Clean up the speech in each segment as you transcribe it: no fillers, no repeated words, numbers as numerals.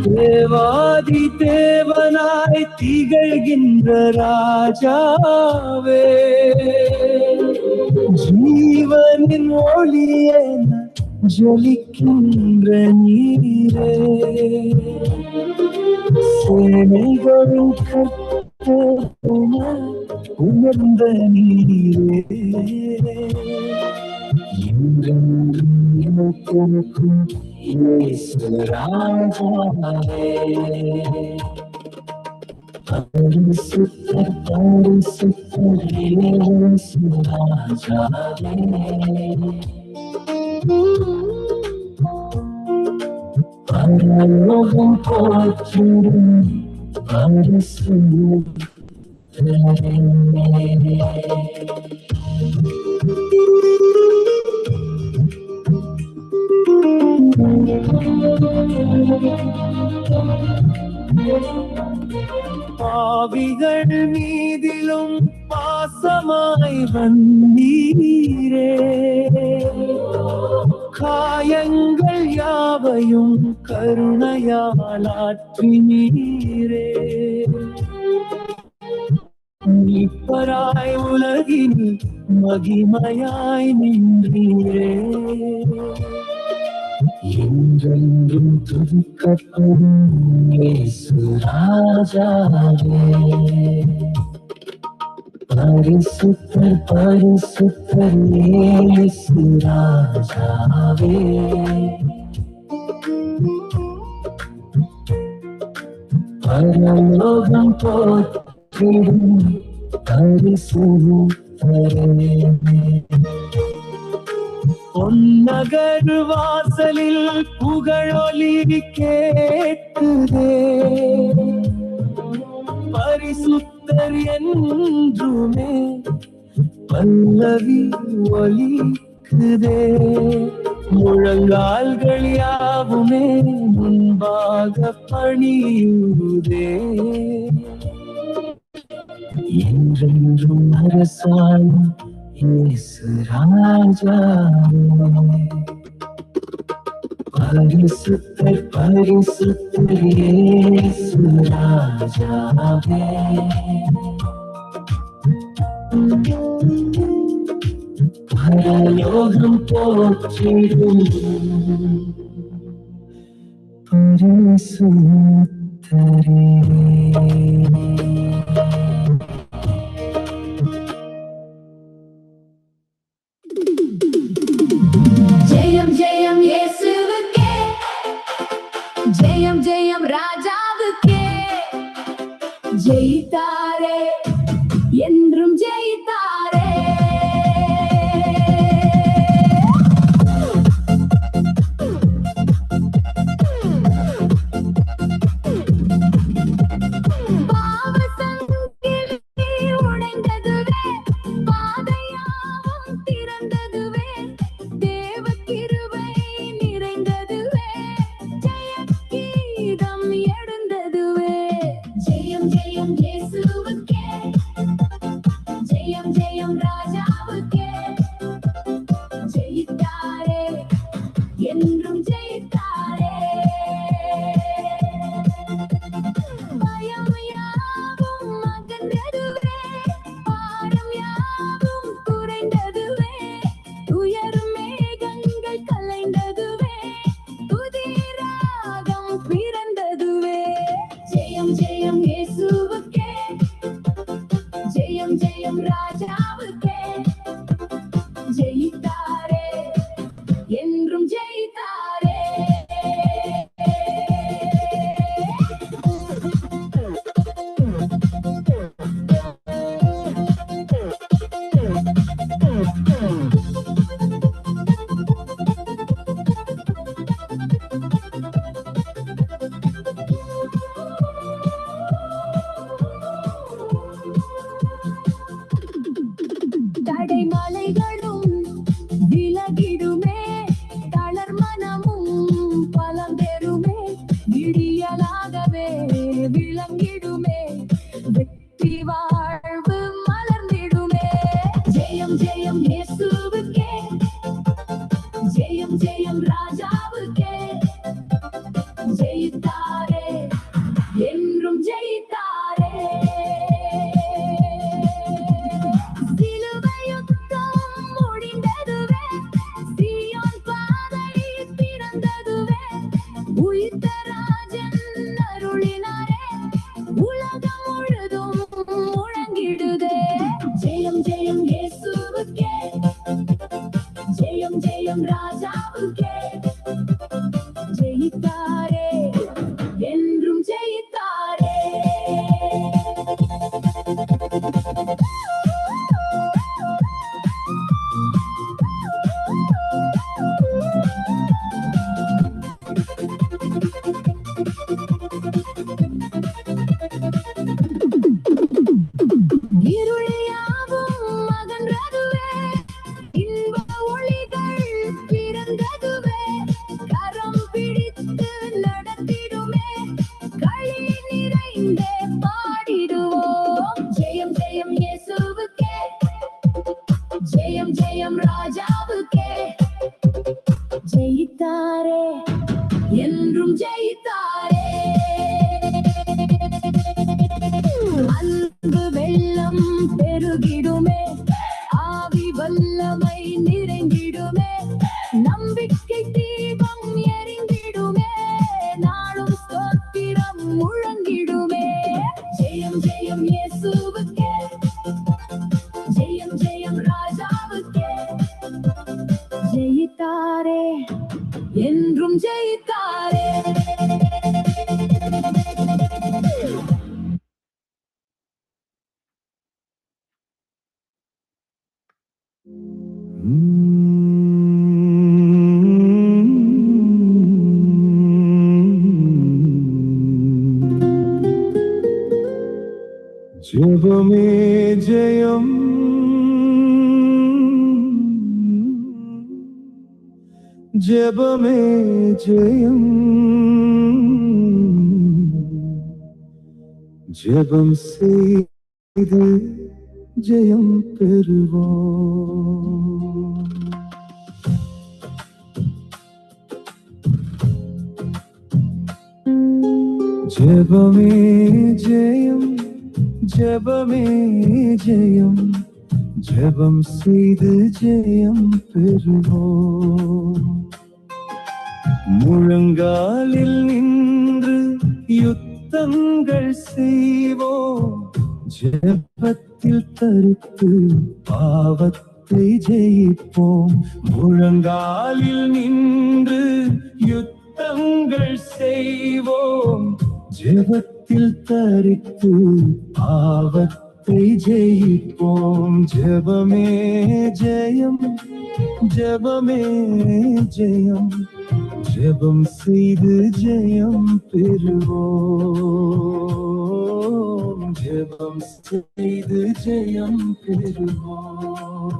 தேவாதி தேவனாய் திகழ்கின்ற ராஜாவே, ஜீவனின் ஒளியென ஜொலிக்கின்ற நீரே, சேனைகளின் கர்த்தரென உயர்ந்த நீரே, என்றென்றும் நிலைத்திருக்கும் இயேசு ராஜாவே, பரிசுத்தர் பரிசுத்தர் இயேசு ராஜாவே, பரலோகம் போற்றிடும் பரிசுத்தரே. பாவிகள் மீதிலும் பாசமாய் வந்தீரே, காயங்கள் யாவையும் கருணையால் ஆற்றினீரே, மீட்பராய் உலகில் மகிமையாய் நின்றீரே, என்றென்றும் துதிக்கப்படும் இயேசு ராஜாவே, பரிசுத்தர் பரிசுத்தர் இயேசு ராஜாவே, பரலோகம் போற்றிடும் பரிசுத்தரே. பொன்னகர் வாசலில் புகழொலி கேட்குதே, பரிசுத்தர் என்றுமே பல்லவி ஒலிக்குதே, முழங்கால்கள் யாவுமே முன்பாக பணியுதே, என்றென்றும் அரசாளும் இயேசு ராஜாவே, பரிசுத்தர் பரிசுத்தர் இயேசு ராஜாவே, பரலோகம் போற்றிடும் பரிசுத்தரே. ஜெயம் ஜெயம் இயேசுவுக்கே, ஜெயம் ஜெயம் ராஜாவுக்கே, ஜெயித்தாரே என்றும் ஜெயித்தாரே, பாவ சங்கிலி உடைந்ததுவே, பாதையாவும் திறந்ததுவே, தேவ கிருபை நிறைந்ததுவே, ஜெய கீதம் எழுந்ததுவே, ஜெயம் ஜெயம் இயேசுவுக்கே, ஜெயித்தாரே என்றும் ஜெயித்தாரே. சிலுவை யுத்தம் முடிந்ததுவே, சீயோன் பாதை பிறந்ததுவே, உயிர்த்த ராஜன் அருளினாரே, உலகம் முழுதும் முழங்கிடுதே. ஜெயம் ஜெயம் இயேசுவுக்கே, ஜெயம் ஜெயம் ராஜாவுக்கே. ஜெயித்தாரே என்றும் ஜெயித்தாரே. இருள் யாவும் அகன்றதுவே, இன்ப ஒளிகள் பிறந்ததுவே, கரம் பிடித்து நடத்திடுமே, களி நிறைந்தே பாடிடுவோம். ஜெயம் ஜெயம் இயேசுவுக்கே, ஜெயம் ஜெயம் ராஜாவுக்கே. ஜெயித்தாரே என்றும் ஜெயித்தாரே. அன்பு வெள்ளம் பெருகிடுமே, ஆவி வல்லமை நிறைந்திடுமே, நம்பிக்கை தீபம் எரிந்திடுமே, நாளும் ஸ்தோத்திரம் முழங்கிடுமே. ஜெயம் ஜெயம் இயேசுவுக்கே, ஜெயம் ஜெயம் ராஜாவுக்கே. ஜெயித்தாரே என்றும் ஜெயித்தாரே. ஜெபமே ஜெயம், ஜெபமே ஜெயம், ஜெபம் செய்து ஜெயம் பெறுவோம். ஜெபமே ஜெயம், ஜெபமே ஜெயம், ஜெபம் செய்து ஜெயம் பெறுவோம். முழங்காலில் நின்று யுத்தங்கள் செய்வோம், ஜெபத்தில் தரித்து பாவத்தை ஜெயிப்போம். முழங்காலில் நின்று யுத்தங்கள் செய்வோம், ஜெபத்தில் தரித்து பாவத்தை ஜெயிப்போம். ஜெபமே ஜெயம், ஜெபமே ஜெயம், ஜெபம் செய்து ஜெயம் பெறுவோம். ஜெபம் செய்து ஜெயம் பெறுவோம்.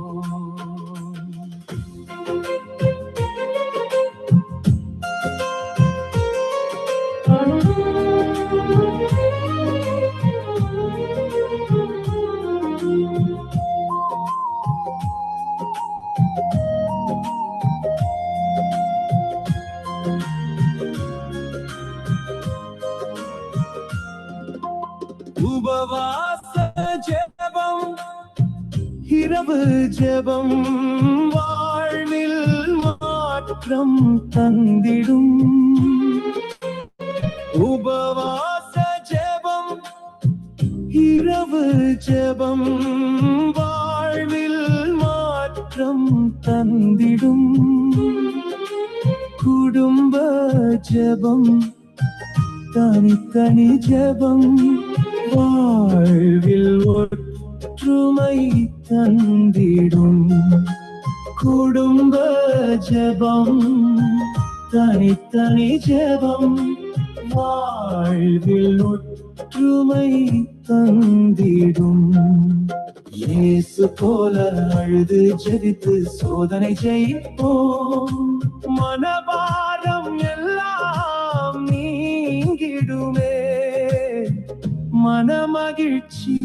உபவாச ஜெபம், இரவு ஜெபம் வாழ்வில் மாற்றம் தந்திடும். உபவாச ஜெபம், இரவு ஜெபம் வாழ்வில் மாற்றம் தந்திடும். குடும்ப ஜெபம், தனித்தனி ஜெபம் வாழ்வில் ஒற்றுமை தந்திடும். குடும்ப ஜெபம், தனித்தனி ஜெபம் வாழ்வில் ஒற்றுமை தந்திடும். இயேசு போல அழுது ஜெபித்து சோதனை ஜெயிப்போம். மனபாரம் எல்லாம் நீங்கிடுமே, மனமகிழ்ச்சி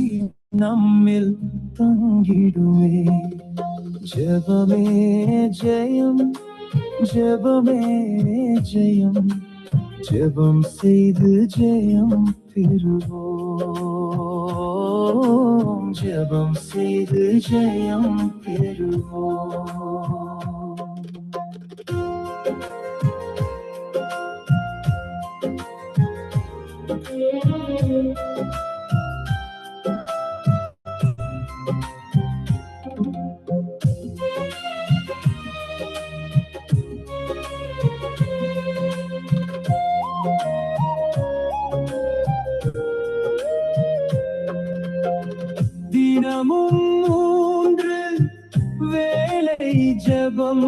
நம்மில் தங்கிடுமே. ஜெபமே ஜெயம், ஜெபமே ஜெயம், ஜெபம் செய்து ஜெயம் பெறுவோம். ஜெபம் செய்து ஜெயம் பெறுவோம். தினமும் 3 வேளை ஜெபம்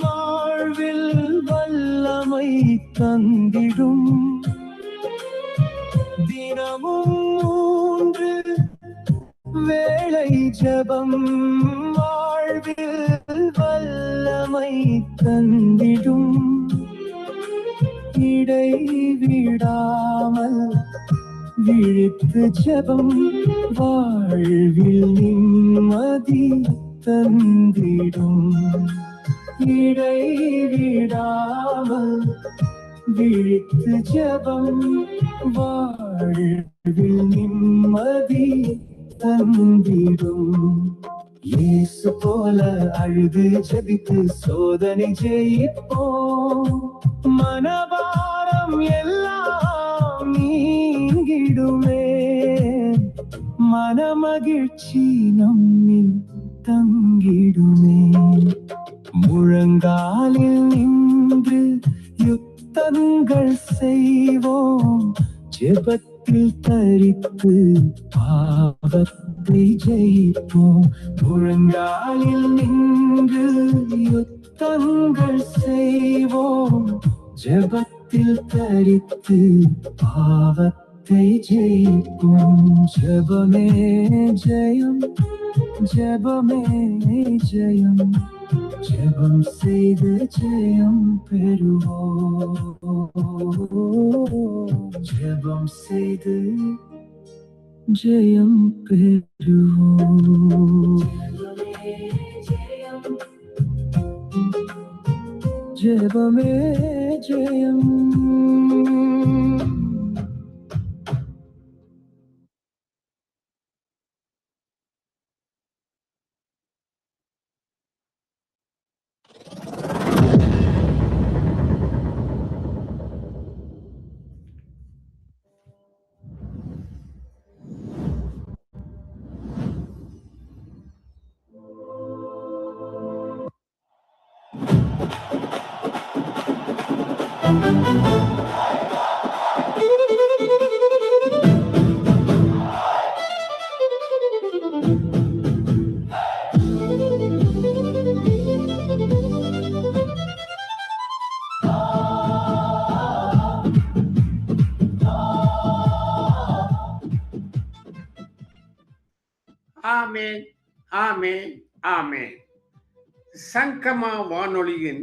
வாழ்வில் வல்லமை தந்திடும். தினமும் 3 வேளை ஜெபம் வாழ்வில் வல்லமை தந்திடும். இடைவிடாமல் விழித்து ஜெபம் வாழ்வில் நிம்மதி தந்திடும். இடைவிடாமல் விழித்து ஜெபம் வாழ்வில் நிம்மதி தந்திடும். இயேசு போல அழுது ஜெபித்து சோதனை ஜெயிப்போம். மனபாரம் எல்லாம் நீங்கிடுமே. மனமகிழ்ச்சி நம்மில் தங்கிடுமே. முழங்காலில் நின்று யுத்தங்கள் செய்வோம். ஜெபத்தில் தரித்து பாவத்தை ஜெயிப்போம். முழங்காலில் நின்று யுத்தங்கள் செய்வோம். ஜெபத்தில் தரித்து பாவத்தை ஜெயிப்போம். ஜெபமே ஜெயம், ஜெபமே ஜெயம். ஜெபம் செய்து ஜெயம் பெறுவோம். ஜெபம் செய்து ஜெயம் பெறுவோம். ஜெபமே ஜெயம். ஆமென், ஆமென், ஆமென். சங்கமா வானொலியின்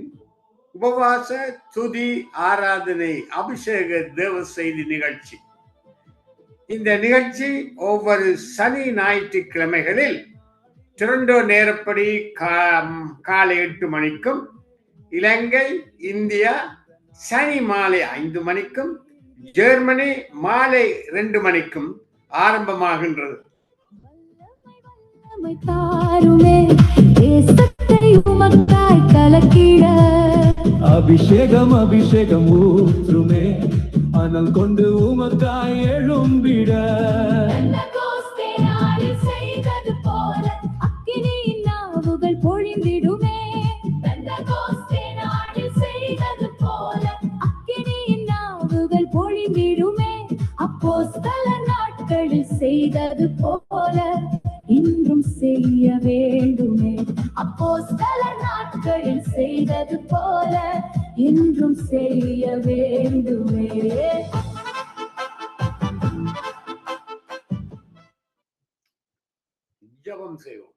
உபவாச துதி ஆராதனை அபிஷேக தேவ செய்தி நிகழ்ச்சி. இந்த நிகழ்ச்சி ஒவ்வொரு சனி ஞாயிற்றுக்கிழமைகளில் டொரண்டோ நேரப்படி காலை 8 மணிக்கும், இலங்கை இந்தியா சனி மாலை 5 மணிக்கும், ஜெர்மனி மாலை 2 மணிக்கும் ஆரம்பமாகின்றது. அபிஷேகம் அபிஷேகம் ஊற்றுமே. அனல் கொண்டு உமக்காய் எழும்பிட. செய்தது போல அக்கினியின் நாவுகள் பொழிந்திடுமே. செய்தது போல அக்கினியின் நாவுகள் பொழிந்திடுமே. அப்போஸ்தல நாட்களில் செய்தது போல இன்றும் செய்ய வேண்டுமே. அப்போஸ்தல நாட்களில் செய்தது போல இன்றும் செய்ய வேண்டுமே. ஜெபம் செய்வோம்.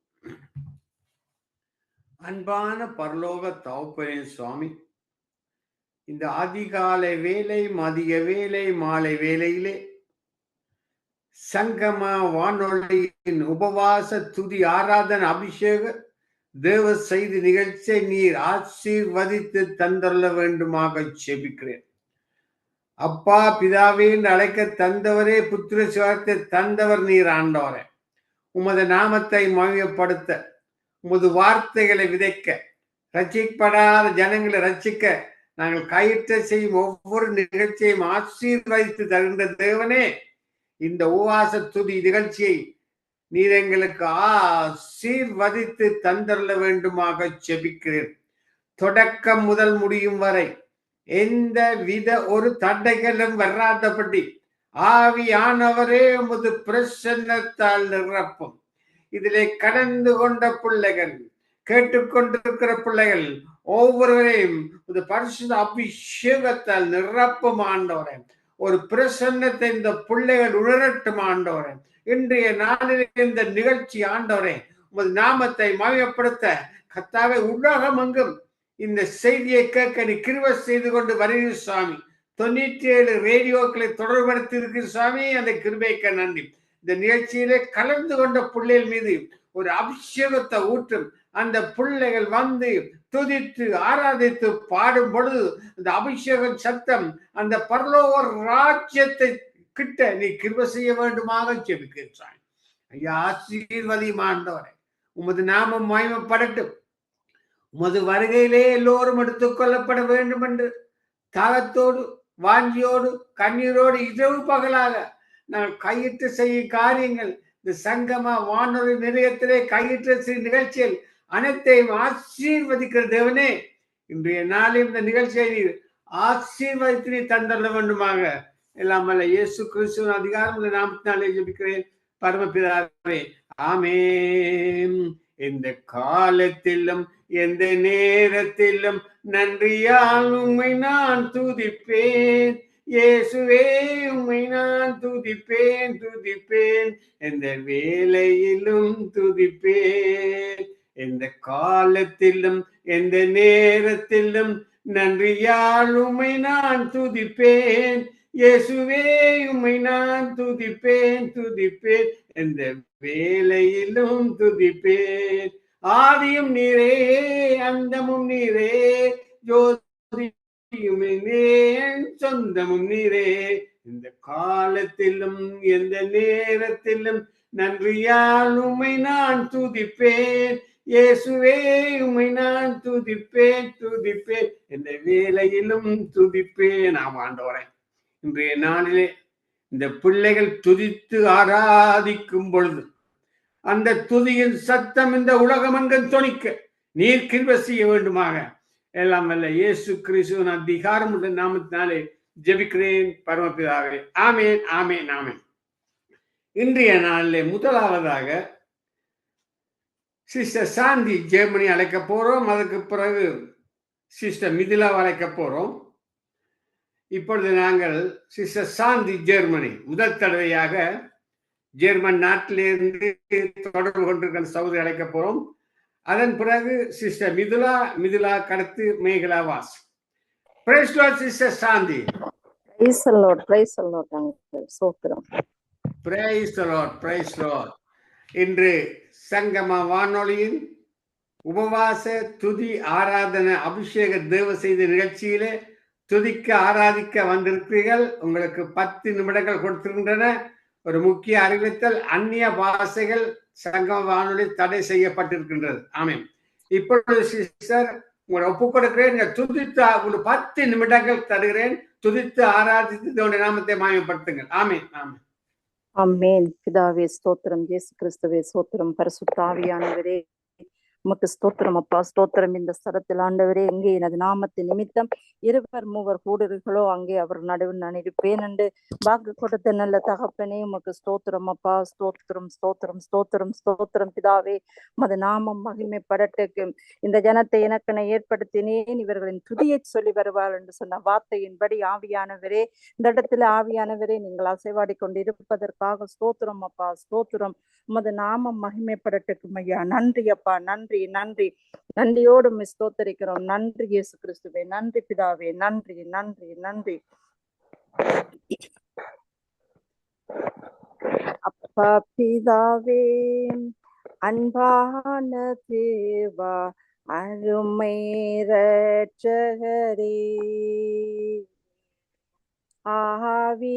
அன்பான பரலோக தகப்பனே சுவாமி, இந்த அதிகாலை வேலை, மதிய வேலை, மாலை வேலையிலே சங்கம வானொலியின் உபவாச துதி ஆராதனை அபிஷேக தேவ செய்தி நிகழ்ச்சியை நீர் ஆசீர்வதித்து தந்தள்ள வேண்டுமாக ஜெபிக்கிறேன். அப்பா பிதாவே என்று அழைக்க தந்தவரே, புத்திர சுவார்த்தை தந்தவர் நீர் ஆண்டவரே. உமது நாமத்தை மகிமைப்படுத்த, உமது வார்த்தைகளை விதைக்க, ரட்சிக்கப்படாத ஜனங்களை ரட்சிக்க நாங்கள் கையிட்ட செய்யும் ஒவ்வொரு நிகழ்ச்சியையும் ஆசீர்வதித்து தருகின்ற தேவனே, இந்த உபவாச துதி நிகழ்ச்சியை நீர் எங்களுக்கு ஆசீர்வதித்து தந்தரல வேண்டுமாக ஜெபிக்கிறேன். தொடக்கம் முதல் முடியும் வரை எந்த வித ஒரு தடைகளும் வராதபடி ஆவியானவரே உமது பிரசன்னத்தால் நிரப்பும். இதிலே கடந்து கொண்ட பிள்ளைகள், கேட்டுக்கொண்டிருக்கிற பிள்ளைகள் ஒவ்வொருவரையும் ஒரு பரிசுத்த அபிஷேகத்தால் நிரப்பும் ஆண்டவரே. ஒரு பிரசன்னத்தை இந்த பிள்ளைகள் உணரட்டும் ஆண்டவரே. இன்றைய நாளில் இந்த நிகழ்ச்சி ஆண்டவரே உமது நாமத்தை மகிமைப்படுத்த கர்த்தாவே உலகம் எங்கும் இந்த செய்தியை கேட்க நீ கிருபை செய்து கொண்டு வருகிற சுவாமி. 97 ரேடியோக்களை தொடர்படுத்தி இருக்கிற சுவாமி, அந்த கிருபைக்கு நன்றி. இந்த நிகழ்ச்சியிலே கலந்து கொண்ட பிள்ளைகள் மீது ஒரு அபிஷேகத்தை ஊற்றும். அந்த பிள்ளைகள் வந்து துதித்து ஆராதித்து பாடும் பொழுது அந்த அபிஷேகம் சத்தம் அந்த பரலோக ராஜ்யத்தை கிட்ட நீ கிருபை செய்ய வேண்டுமாக ஜெபிக்கிறாய். ஐயா ஆசீர்வதியும் ஆண்டவரே, உமது நாமம் மகிமைப்படட்டும். உமது வருகையிலே எல்லோரும் எடுத்துக் கொள்ளப்பட வேண்டும் என்று தாகத்தோடு வாஞ்சியோடு கண்ணீரோடு இரவு பகலாக நாங்கள் கையிட்டு செய்யும் காரியங்கள், இந்த சங்கம வானொலி நிலையத்திலே கையிட்டு செய்யும் நிகழ்ச்சிகள் அனைத்தையும் ஆசீர்வதிக்கிற தேவனே, இன்றைய நாளில் இந்த நிகழ்ச்சியை நீர் ஆசீர்வதித்து நீ தந்தர வேண்டுமாக எல்லாம் அல்ல இயேசு கிறிஸ்துவின் அதிகாரம் நாமத்தினாலே ஜெபிக்கிறேன் பரமபிதாவே, ஆமென். எந்த காலத்திலும் எந்த நேரத்திலும் நன்றியால் உம்மை நான் துதிப்பேன். இயேசுவே உம்மை நான் துதிப்பேன் துதிப்பேன், எந்த வேளையிலும் துதிப்பேன். எந்த காலத்திலும் எந்த நேரத்திலும் நன்றியால் உம்மை நான் துதிப்பேன். இயேசுவே உம்மை நான் துதிப்பேன் துதிப்பேன், எந்த வேளையிலும் துதிப்பேன். ஆதியும் நீரே அந்தமும் நீரே, ஜோதியும் நீரே சொந்தமும் நீரே. இந்த காலத்திலும் எந்த நேரத்திலும் நன்றியால் உம்மை நான் துதிப்பேன். இயேசுவே உம்மை நான் துதிப்பேன் துதிப்பேன், எந்த வேளையிலும் துதிப்பேன். ஆம் ஆண்டவரே, இன்றைய நாளிலே இந்த பிள்ளைகள் துதித்து ஆராதிக்கும் பொழுது அந்த துதியின் சத்தம் இந்த உலகம் எங்கும் தொனிக்க நீர் கிருபை செய்ய வேண்டுமாக எல்லாம் வல்ல இயேசு கிறிஸ்துவின் அதிகாரம் உள்ள நாமத்தினாலே ஜெபிக்கிறேன் பரமபிதாவே, ஆமென் ஆமென் ஆமென். இன்றைய நாளிலே முதலாவதாக சிஸ்டர் சாந்தி ஜெர்மனி அழைக்க போறோம். அதுக்கு பிறகு சிஸ்டர் மிதிலா அழைக்க போறோம். இப்பொழுது நாங்கள் சிஸ்டர் சாந்தி ஜெர்மனி முதல் தடவையாக ஜெர்மன் நாட்டிலிருந்து தொடர்பு கொண்டிருக்கிற சகோதரி அழைக்க போறோம். அதன் பிறகு சிஸ்டர் மிதுலா கடத்து மேகலா வாஸ். Praise lord sister Shanthi. Praise the lord, praise the lord uncle. ஸ்தோத்திரம். Praise the lord, praise the lord. இன்று சங்கம வானொலியின் உபவாச துதி ஆராதனை அபிஷேக தேவ செய்தி நிகழ்ச்சியிலே துதிக்க ஆராதிக்க வந்திருக்கிறீர்கள். உங்களுக்கு 10 நிமிடங்கள் கொடுத்திருக்கின்றன. ஒரு முக்கிய அறிவித்தல், அந்நிய பாஷைகள் சங்கம வானொலி தடை செய்யப்பட்டிருக்கின்றது. ஆமென். இப்பொழுது சிஸ்டர் உங்களை ஒப்புக் கொடுக்கிறேன். துதித்து உங்களுக்கு 10 நிமிடங்கள் தருகிறேன். துதித்து ஆராதித்து தேவனுடைய நாமத்தை மகிமைப்படுத்துங்கள். ஆமென் ஆமென் ஆமென். பிதாவே ஸ்தோத்திரம், இயேசு கிறிஸ்துவே ஸ்தோத்திரம், பரிசுத்த ஆவியானவரே உமக்கு ஸ்தோத்திரம் அப்பா, ஸ்தோத்திரம். இந்த ஸ்தலத்தில் ஆண்டவரே, எங்கே எனது நாமத்தின் நிமித்தம் 2-3 கூடுறீர்களோ அங்கே அவர் நடுவில் நான் இருப்பேன் என்று வாக்கு கொடுத்த நல்ல தகப்பனே, உமக்கு ஸ்தோத்திரம் அப்பா, ஸ்தோத்திரம் ஸ்தோத்திரம் ஸ்தோத்திரம் ஸ்தோத்திரம். பிதாவே உமது நாமம் மகிமைப்படட்டுக்கு. இந்த ஜனத்தை எனக்கென ஏற்படுத்தினேன், இவர்களின் துதியை சொல்லி வருவார் என்று சொன்ன வார்த்தையின்படி ஆவியானவரே, இந்த இடத்துல ஆவியானவரே நீங்கள் அசைவாடி கொண்டு இருப்பதற்காக ஸ்தோத்திரம் அப்பா, ஸ்தோத்திரம். உமது நாமம் மகிமைப்படட்டுக்கும் ஐயா. நன்றி அப்பா, நன்றி நன்றி. நன்றியோடு ஸ்தோத்தரிக்கிறோம். நன்றி இயேசு கிறிஸ்துவே, நன்றி பிதாவே, நன்றி நன்றி நன்றி. அப்பா பிதாவே, அன்பான தேவா, அருமை இரட்சகரே, ஆவியானவரே.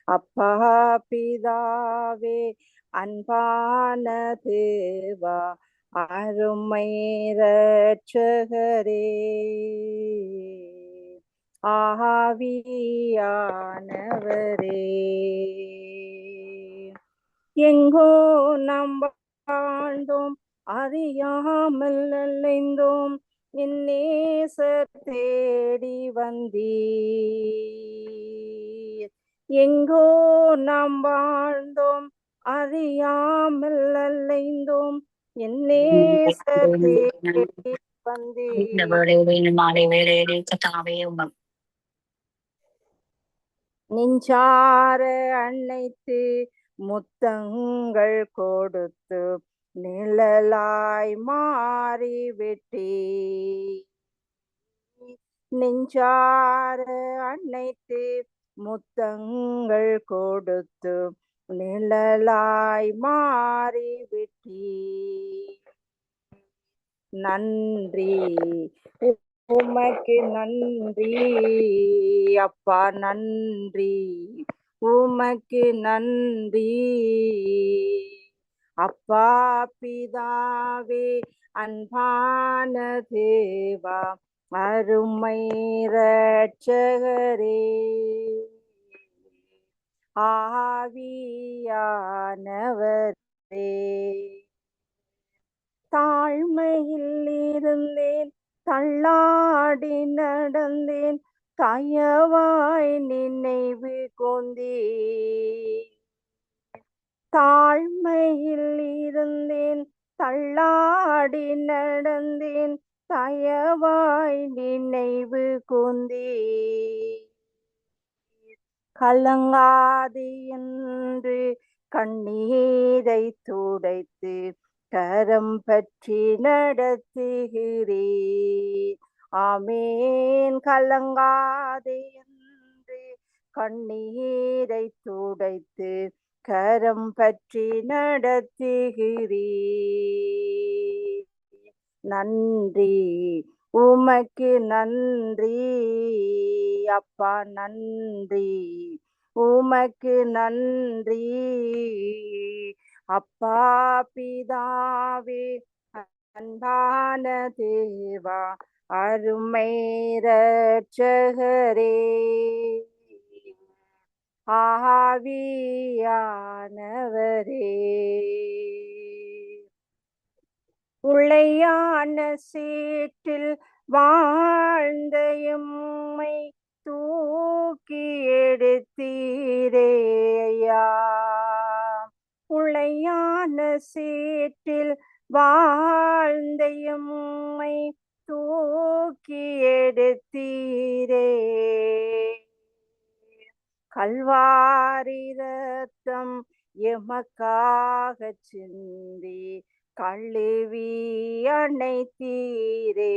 அப்பா பிதாவே, அன்பான தேவா, அருமை இரட்சகரே, ஆவியானவரே. எங்கோ நாம் வாழ்ந்தோம், அறியாமல் அலைந்தோம், என் நேசர் தேடி வந்தீர். எங்கோ நாம் வாழ்ந்தோம், அறியாமல் அலைந்தோம், என் நேசர் தேடி வந்தீர். நெஞ்சார அணைத்து முத்தங்கள் கொடுத்து நிழலாய் மாறிவிட்டே. நெஞ்சார அணைத்து முத்தங்கள் கொடுத்து நிழலாய் மாறிவிட்டே. நன்றி உமக்கு நன்றி அப்பா, நன்றி உமக்கு நன்றி. அப்பா பிதாவே, அன்பான தேவா, அருமை இரட்சகரே, ஆவியானவரே. தாழ்மையில் இருந்தேன், தள்ளாடி நடந்தேன், தயவாய் நினைவு கொண்டீர். தாழ்மையில் இருந்தேன், தள்ளாடி நடந்தேன், தயவாய் நினைவு கொண்டீர். கலங்காது என்று கண்ணீரை துடைத்து கரம் பற்றி நடத்துகிறீர். ஆமேன். கலங்காதே என்று கண்ணீரை துடைத்து கரம் பற்றி நடத்துகிறீர். நன்றி உமக்கு நன்றி அப்பா, நன்றி உமக்கு நன்றி. அப்பா பிதாவே, அன்பான தேவா, அருமை இரட்சகரே, ஆவியானவரே. உளையான சேற்றில் வாழ்ந்த எம்மை தூக்கி எடுத்தீரே ஐயா. உளையான சேற்றில் வாழ்ந்த எம்மை தூக்கி எடுத்தீரே. கல்வாரி ரத்தம் எமக்காக சிந்தி கழுவி அணைத்தீரே.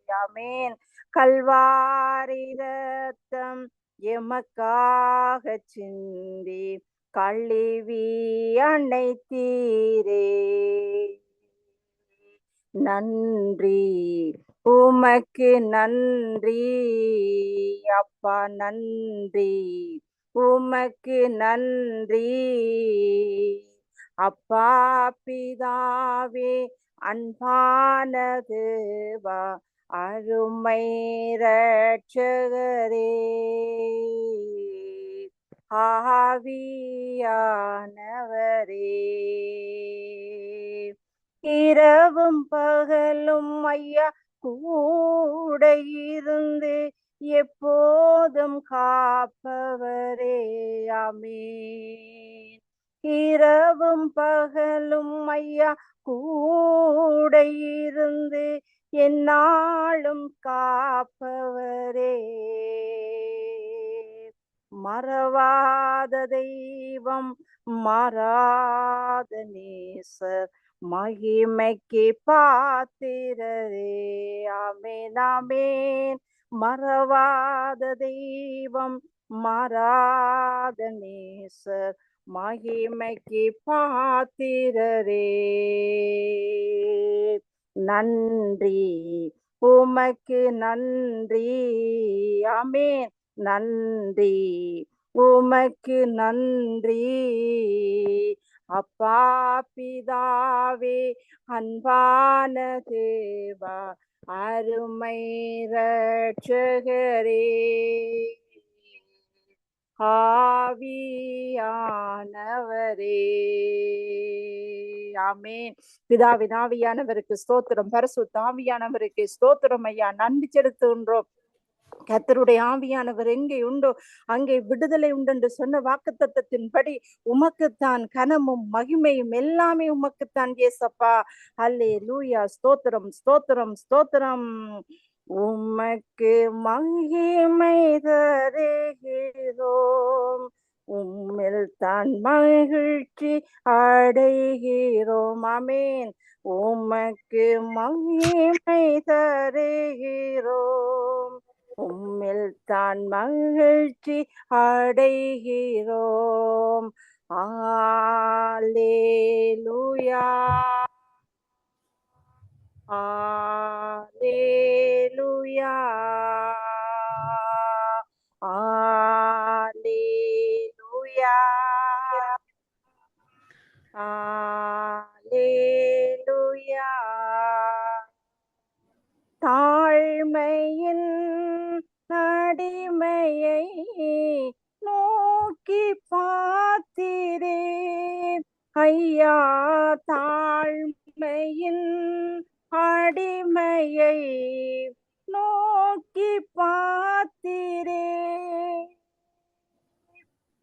ஆமென். கல்வாரி ரத்தம் எமக்காக சிந்தி கழுவி அணைத்தீரே. நன்றி உமக்கு நன்றி அப்பா, நன்றி உமக்கு நன்றி. அப்பா பிதாவே, அன்பான தேவா, அருமை இரட்சகரே, ஆவியானவரே. இரவும் பகலும் ஐயா கூட இருந்து எப்போதும் காப்பவரே. ஆமென். இரவும் பகலும் ஐயா கூட இருந்து எந்நாளும் காப்பவரே. மறவாத தெய்வம், மாறாத நேசர், மகிமைக்கு பாத்திரரே. ஆமென், ஆமென். மறவாத தெய்வம், மாறாத நேசர், மகிமைக்கு பாத்திரரே. நன்றி, உமக்கு நன்றி. ஆமென். நன்றி, உமக்கு நன்றி. அப்பா பிதாவே, அன்பான தேவா, அருமை ரட்சகரே, ஆவியானவரே. ஆமென். பிதாவின் ஆவியானவருக்கு ஸ்தோத்திரம், பரிசுத்த ஆவியானவருக்கு ஸ்தோத்திரம் ஐயா. நன்றி செலுத்துகின்றோம். கர்த்தருடைய ஆவியானவர் எங்கே உண்டோ அங்கே விடுதலை உண்டு என்று சொன்ன வாக்குத்தத்தத்தின்படி உமக்குத்தான் கனமும் மகிமையும் எல்லாமே உமக்குத்தான் ஏசப்பா. அல்லேலூயா. ஸ்தோத்திரம், ஸ்தோத்திரம், ஸ்தோத்திரம். உமக்கு மகிமை தருகிறோம், உம்மில் தான் மகிழ்ச்சி அடைகிறோம். ஆமென். உமக்கு மகிமை தருகிறோம், உம்மில் தான் மகிழ்ச்சி அடைகிறோம். அல்லேலூயா, அல்லேலூயா, அல்லேலூயா, அல்லேலூயா. தாழ்மையின் அடிமையை நோக்கி பார்த்தீரே ஐயா, தாழ்மையின் அடிமையை நோக்கி பார்த்தீரே.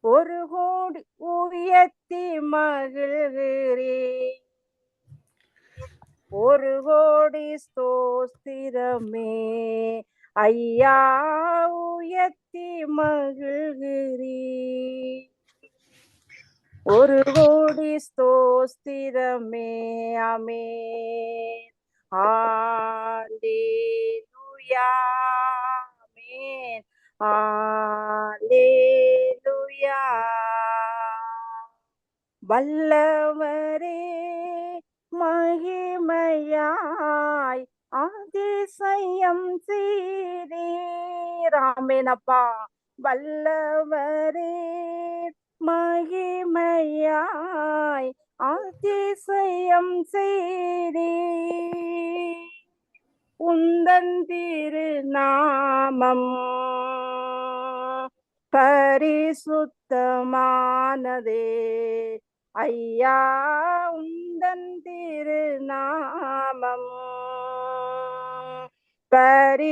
ஒரு கோடி உயர்த்தி மகிழ்கிறே, ஒரு கோடி ஸ்தோத்திரமே ஐயா, உயர்த்தி மகிழ்கிறீ. ஒரு கோடி ஸ்தோத்திரமே. ஆமென். அல்லேலூயா, ஆமென். அல்லேலூயா. வல்லவரே மகிமையாய் அதிசயம் செய்தீர். ஆமென் அப்பா. வல்லவரே மகிமையாய் அதிசயம் செய்தீர். உந்தன் திருநாமம் பரிசுத்தமானதே ஐயா, உந்தன் திருநாமம் பரிசுத்தமானதே.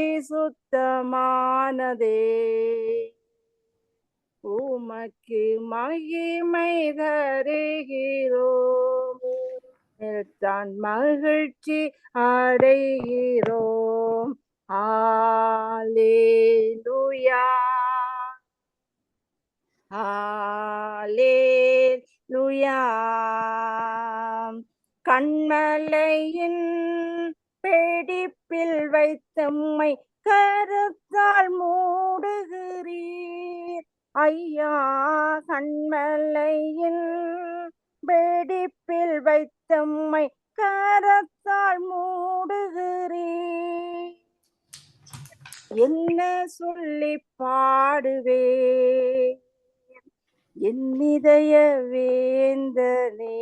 உமக்கு மகிமை தருகிறோம், தான் மகிழ்ச்சி அடைகிறோம். அல்லேலூயா, அல்லேலூயா. கண்மலையின் பிடிப்பில் வைத்தம்மை கருத்தால் மூடுகிறீர் ஐயா, கண்மலையின் பிடிப்பில் வைத்தம்மை கரத்தால் மூடுகிறீர். என்ன சொல்லி பாடுவே என் இதய வேந்தனே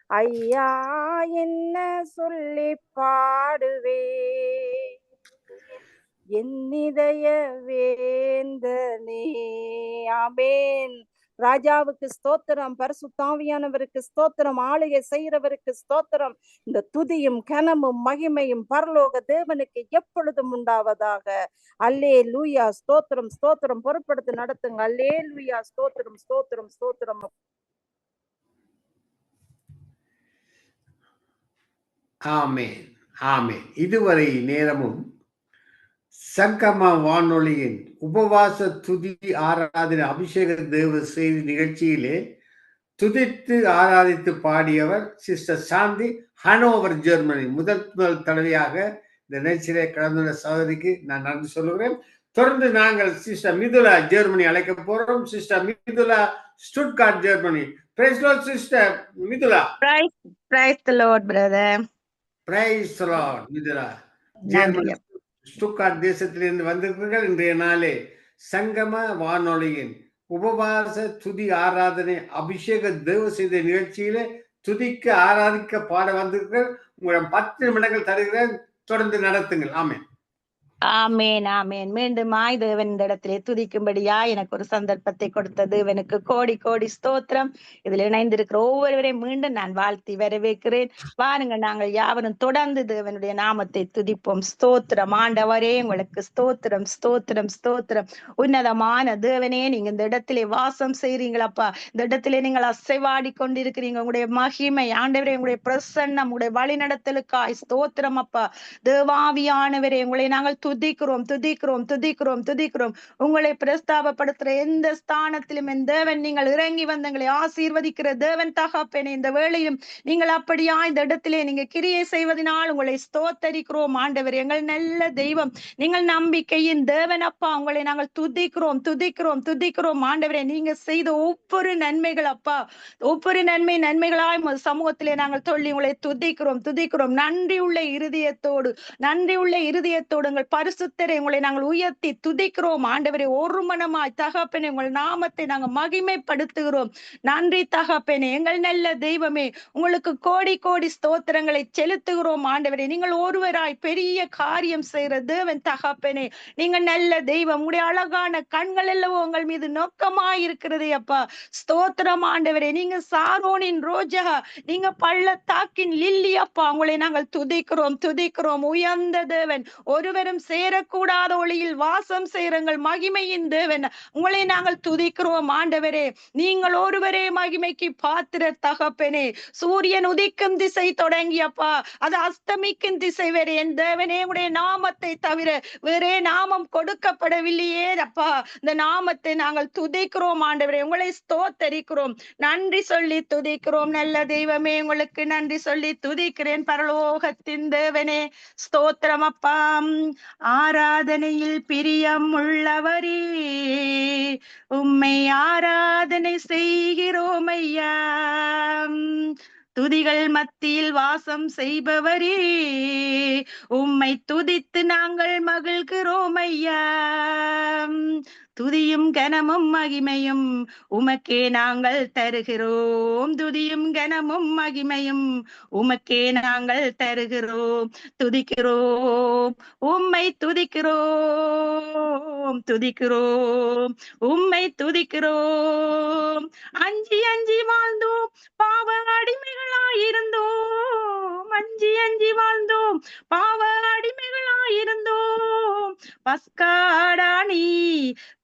ஐயா, என்ன சொல்லி பாடுவே என் இதய வேந்தனே. ஆமென். ராஜாவுக்கு ஸ்தோத்திரம், பரிசுத்த ஆவியானவருக்கு ஸ்தோத்திரம், ஆளுகை செய்கிறவருக்கு ஸ்தோத்திரம். இந்த துதியும் கனமும் மகிமையும் பரலோக தேவனுக்கு எப்பொழுதும் உண்டாவதாக. அல்லேலூயா. ஸ்தோத்திரம், ஸ்தோத்திரம். பொறுப்படுத்தி நடத்துங்க. அல்லேலூயா. ஸ்தோத்திரம், ஸ்தோத்திரம், ஸ்தோத்திரம். ஆமென், ஆமென். இதுவரை நேரமும் சங்கம வானொலியின் உபவாச துதி ஆராதனை அபிஷேக தேவ செய்தி நிகழ்ச்சியிலே துதித்து ஆராதித்து பாடியவர் சிஸ்டர் சாந்தி, ஹனோவர், ஜெர்மனி. முதல் தடவையாக இந்த நிகழ்ச்சியிலே கலந்துள்ள சகோதரிக்கு நான் நன்றி சொல்லுகிறேன். தொடர்ந்து நாங்கள் சிஸ்டர் மிதுலா, ஜெர்மனி அழைக்க போறோம். Sister Mithula, Stuttgart, Germany. Praise the lord sister Mithula. Praise the Lord, brother. Praise lord Mithura. நன்றி ஜெர்மன் ஸ்டுட்கார்ட் தேசத்திலிருந்து வந்திருக்கிறீர்கள். இன்றைய நாளே சங்கம வானொலியின் உபவாச துதி ஆராதனை அபிஷேக தேவ செய்த நிகழ்ச்சியில துதிக்க ஆராதிக்க பாட வந்திருக்கிறீர்கள். உங்களிடம் 10 நிமிடங்கள் தருகிறேன், தொடர்ந்து நடத்துங்கள். ஆமென். ஆமேன் ஆமேன். மீண்டுமாய் தேவன் இந்த இடத்திலே துதிக்கும்படியா எனக்கு ஒரு சந்தர்ப்பத்தை கொடுத்த தேவனுக்கு கோடி கோடி ஸ்தோத்திரம். இதில் இணைந்திருக்கிற ஒவ்வொருவரையும் மீண்டும் நான் வாழ்த்தி வரவேற்கிறேன். வாருங்க, நாங்கள் யாவரும் தொடர்ந்து தேவனுடைய நாமத்தை துதிப்போம். ஸ்தோத்திரம் ஆண்டவரே, உங்களுக்கு ஸ்தோத்திரம் ஸ்தோத்திரம் ஸ்தோத்திரம். உன்னதமான தேவனே, நீங்க இந்த இடத்திலே வாசம் செய்றீங்களப்பா. இந்த இடத்திலே நீங்கள் அசைவாடி கொண்டிருக்கிறீங்க. உங்களுடைய மகிமை ஆண்டவரே, உங்களுடைய பிரசன்னம், உங்களுடைய வழிநடத்தலுக்காய் ஸ்தோத்திரம் அப்பா. தேவாவியானவரே, உங்களை நாங்கள் துதிக்கிறோம் துதிக்கிறோம் துதிக்கிறோம் துதிக்கிறோம். உங்களை பிரஸ்தாபப்படுத்துற எந்த ஸ்தானத்திலும் என் தேவன் நீங்கள் இறங்கி வந்து எங்களை ஆசீர்வதிக்கிற தேவன் தகப்பனே. இந்த வேளையிலும் நீங்கள் அப்படியா இந்த இடத்திலே நீங்க கிரியை செய்வதனால் உங்களை ஸ்தோத்தரிக்கிறோம் ஆண்டவர். எங்கள் நல்ல தெய்வம், நீங்கள் நம்பிக்கையின் தேவன் அப்பா. உங்களை நாங்கள் துதிக்கிறோம் துதிக்கிறோம் துதிக்கிறோம் ஆண்டவரே. நீங்க செய்த ஒவ்வொரு நன்மைகள் அப்பா, ஒவ்வொரு நன்மைகளாய் சமூகத்திலே நாங்கள் சொல்லி உங்களை துதிக்கிறோம் துதிக்கிறோம். நன்றி உள்ள இருதயத்தோடு உங்கள் பரிசுத்தரை உங்களை நாங்கள் உயர்த்தி துதிக்கிறோம் ஆண்டவரே. ஒரு மனமாய் தகப்பனே, உங்கள் நாமத்தை நாங்கள் மகிமைப்படுத்துகிறோம். நன்றி தகப்பனே, எங்கள் நல்ல தெய்வமே. உங்களுக்கு கோடி கோடி ஸ்தோத்திரங்களை செலுத்துகிறோம் ஆண்டவரே. நீங்கள் ஒருவராய் பெரிய காரியம் செய்கிற தேவன் தகப்பனே. நீங்கள் நல்ல தெய்வம். உங்களுடைய அழகான கண்கள் எல்லவோ உங்கள் மீது நோக்கமாய் இருக்கிறதே அப்பா. ஸ்தோத்திரம் ஆண்டவரே. நீங்க சாரோனின் ரோஜா, நீங்க பள்ளத்தாக்கின் லில்லி அப்பா. உங்களை நாங்கள் துதிக்கிறோம் துதிக்கிறோம். உயர்ந்த தேவன், ஒருவரும் சேரக்கூடாத ஒளியில் வாசம் செய்யுங்கள் மகிமையின் தேவன். உங்களை நாங்கள் துதிக்கிறோம் ஆண்டவரே. நீங்கள் ஒருவரே மகிமைக்கு பாத்திரர் தகப்பனே. சூரியன் உதிக்கும் திசை தொடங்கியப்பா, அது அஸ்தமிக்கும் திசை வரை என் தேவனே, உடைய நாமத்தை தவிர வேறே நாமம் கொடுக்கப்படவில்லையே அப்பா. இந்த நாமத்தை நாங்கள் துதிக்கிறோம் ஆண்டவரே. உங்களை ஸ்தோத்தரிக்கிறோம், நன்றி சொல்லி துதிக்கிறோம். நல்ல தெய்வமே, உங்களுக்கு நன்றி சொல்லி துதிக்கிறேன். பரலோகத்தின் தேவனே, ஸ்தோத்திரம் அப்பா. ஆராதனையில் பிரியம் உள்ளவரே, உம்மை ஆராதனை செய்கிறோம் ஐயா. துதிகள் மத்தியில் வாசம் செய்பவரே, உம்மை துதித்து நாங்கள் மகிழ்கிறோம் ஐயா. துதியும் கனமும் மகிமையும் உமக்கே நாங்கள் தருகிறோம். துதியும் கனமும் மகிமையும் உமக்கே நாங்கள் தருகிறோம். துதிக்கிறோம் உம்மை துதிக்கிறோம் துதிக்கிறோம் உம்மை துதிக்கிறோம். அஞ்சி அஞ்சி வாழ்ந்தோம், பாவ அடிமைகளாயிருந்தோம். அஞ்சி அஞ்சி வாழ்ந்தோம், பாவ அடிமைகளாயிருந்தோம். பஸ்காடானி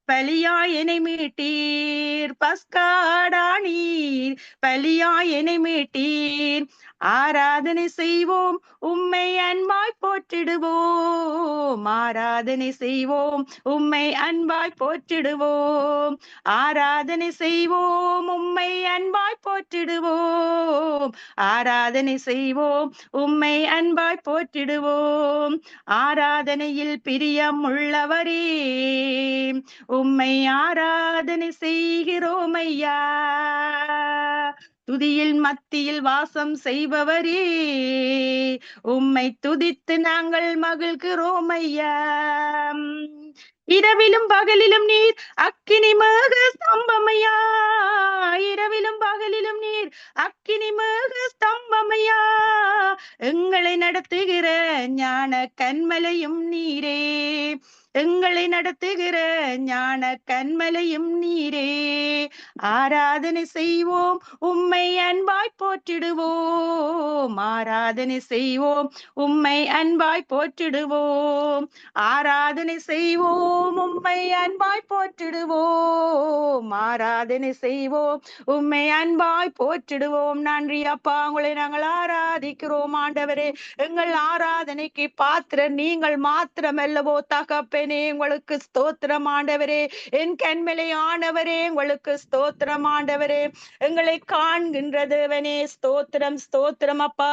பலியாய் என்னை மீட்டீர். பஸ்காடானீர் பலியாய் என்னை மீட்டீர். ஆராதனை செய்வோம், உம்மை அன்பாய் போற்றிடுவோம். ஆராதனை செய்வோம், உம்மை அன்பாய் போற்றிடுவோம். ஆராதனை செய்வோம், உம்மை அன்பாய் போற்றிடுவோம். ஆராதனை செய்வோம், உம்மை அன்பாய் போற்றிடுவோம். ஆராதனையில் பிரியம் உள்ளவரே, உம்மை ஆராதனை செய்கிறோம் ஐயா. துதியில் மத்தியில் வாசம் செய்பவரே, உம்மை துதித்து நாங்கள் மகிழ்கிறோம் ஐயா. இரவிலும் பகலிலும் நீர் அக்கினி மேக ஸ்தம்பமையா. இரவிலும் பகலிலும் நீர் அக்கினி மேக ஸ்தம்பமையா. எங்களை நடத்துகிற ஞான கன்மலையும் நீரே. எங்களை நடத்துகிற ஞான கன்மலையும் நீரே. ஆராதனை செய்வோம், உம்மை அன்பாய் போற்றிடுவோம். ஆராதனை செய்வோம், உம்மை அன்பாய் போற்றிடுவோம். ஆராதனை செய்வோம், உம்மை அன்பாய் போற்றிடுவோம். ஆராதனை செய்வோம், உம்மை அன்பாய் போற்றிடுவோம். நன்றி அப்பா, உங்களை நாங்கள் ஆராதிக்கிறோம் ஆண்டவரே. எங்கள் ஆராதனைக்கு பாத்திர நீங்கள் மாத்திரமல்லவோ தகப்பே. தகப்பனே உங்களுக்கு ஸ்தோத்திரம் ஆண்டவரே. என் கண்மலையானவரே உங்களுக்கு ஸ்தோத்திரம் ஆண்டவரே. எங்களை காண்கின்ற தேவனே ஸ்தோத்திரம் ஸ்தோத்திரம் அப்பா.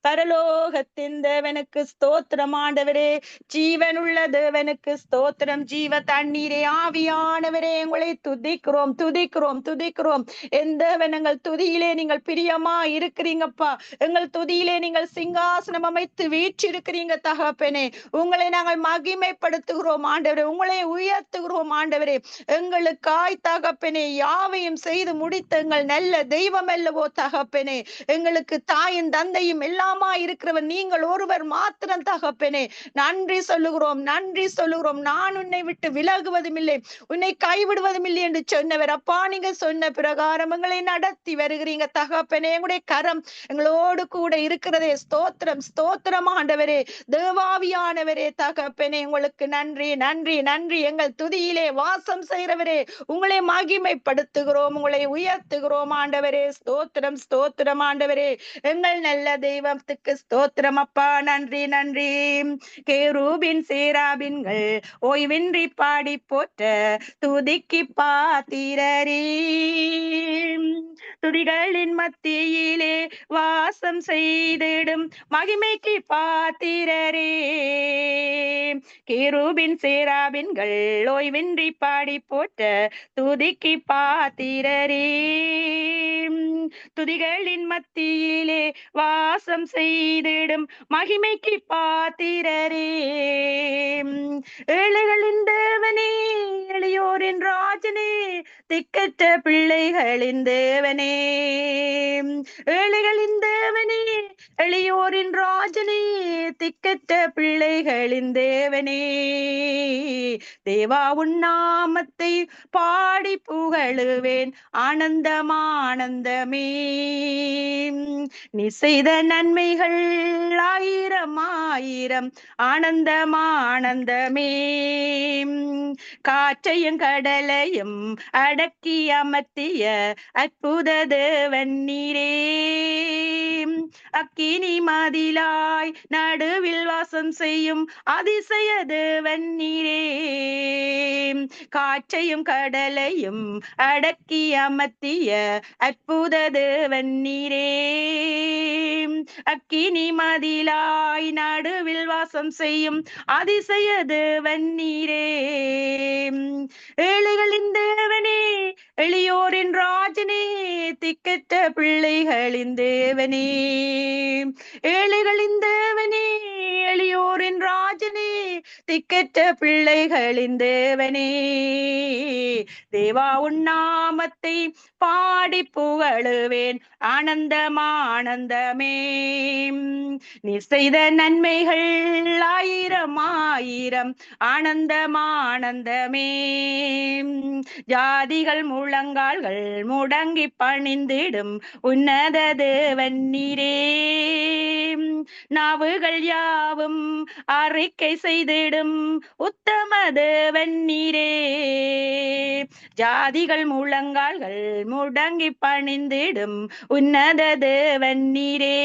பரலோகத்தின் தேவனுக்கு ஸ்தோத்திரம் ஆண்டவரே. ஜீவனுள்ள தேவனுக்கு ஸ்தோத்திரம். ஜீவ தண்ணீரே ஆவியானவரே உங்களை துதிக்கிறோம் துதிக்கிறோம் துதிக்கிறோம். எந்த எங்கள் துதியிலே நீங்கள் பிரியமா இருக்கிறீங்கப்பா. எங்கள் துதியிலே நீங்கள் சிங்காசனம் அமைத்து வீற்றிருக்கிறீங்க தகப்பனே. உங்களை நாங்கள் மகிமைப்படுத்துகிறோம் ஆண்டவரே. உங்களை உயர்த்துகிறோம் ஆண்டவரே. எங்களுக்காய் தகப்பனே யாவையும் செய்து முடித்த எங்கள் நல்ல தெய்வம் அல்லவோ தகப்பனே. எங்களுக்கு தாயும் தந்தையும் எல்லாமா இருக்கிறவர் நீங்கள் ஒருவர் மாத்திரம் தகப்பனே. நன்றி சொல்லுகிறோம் நன்றி சொல்லுகிறோம். நான் உன்னை விட்டு விலகுவதும் இல்லை உன்னை கைவிடுவதும் இல்லை என்று சொன்னவர் அப்பா. நீங்க சொன்ன பிரகாரம் எங்களை நடத்தி வருகிறீங்க தகப்பனே. எங்களுடைய கரம் எங்களோடு கூட இருக்கிறதே. ஸ்தோத்திரம் ஸ்தோத்திரம் ஆண்டவரே. தேவாவியானவரே தகப்பனே உங்களுக்கு நன்றி நன்றி நன்றி. எங்கள் துதியிலே வாசம் செய்கிறவரே உங்களை மகிமைப்படுத்துகிறோம் உங்களை உயர்த்துகிறோம் ஆண்டவரே. ஸ்தோத்திரம் ஸ்தோத்திரம் ஆண்டவரே. எங்கள் நல்ல தெய்வத்துக்கு ஸ்தோத்திரம் அப்பா. நன்றி நன்றி. கேரூபின் சேராபின்கள் ஓய்வின்றி பாடி போற்ற துதிக்கு பாத்திரரே. துதிகளின் மத்தியிலே வாசம் செய்திடும் மகிமைக்கு பாத்திரரே. கேரூபின் சேராபின்கள் ஓய்வின்றி பாடி போட்ட துதிக்கு பாத்திரரே. துதிகளின் மத்தியிலே வாசம் செய்திடும் மகிமைக்கு பாத்திரரே. ஏழைகளின் தேவனே எளியோரின் ராஜனே திக்கற்ற பிள்ளைகளின் தேவனே. ஏழைகளின் தேவனே எளியோரின் ராஜனே திக்கற்ற பிள்ளைகளின் தேவனே. தேவா உன் நாமத்தை பாடி புகழுவேன் ஆனந்தம் ஆனந்தமே. நீ செய்த நன்மைகள் ஆயிரம் ஆயிரம் ஆனந்தம் ஆனந்தமே. காற்றையும் கடலையும் அடக்கி அமர்த்திய அற்புத தேவன் நீரே. அக்கினி மதிலாய் நடுவில் வாசம் செய்யும் அதிசய தேவன் நீரே. காற்றையும் கடலையும் அடக்கி அமர்த்திய அற்புத தேவன் நீரே. அக்கினி மதிலாய் நடுவில் வாசம் செய்யும் அதிசய தேவன் நீரே. ஏழைகளின் தேவனே எளியோரின் ராஜனே திக்கற்ற பிள்ளைகளின் தேவனே. ஏழைகளின் தேவனே எளியோரின் ராஜனே திக்கற்ற பிள்ளைகளின் தேவனே. தேவா உன் நாமத்தை பாடி புகழுவேன் ஆனந்தம் ஆனந்தமே. நீ செய்த நன்மைகள் ஆயிரம் ஆயிரம் ஆனந்தம் ஆனந்தமே. ஜாதிகள் முழங்கால்கள் முடங்கி பணிந்திடும் உன்னத தேவன் நீரே. நாவுகள் யாவும் அறிக்கை செய்திடும் உத்தம தேவன் நீரே. ஜாதிகள் முழங்கால்கள் முடங்கி பணிந்திடும் உன்னத தேவன் நீரே.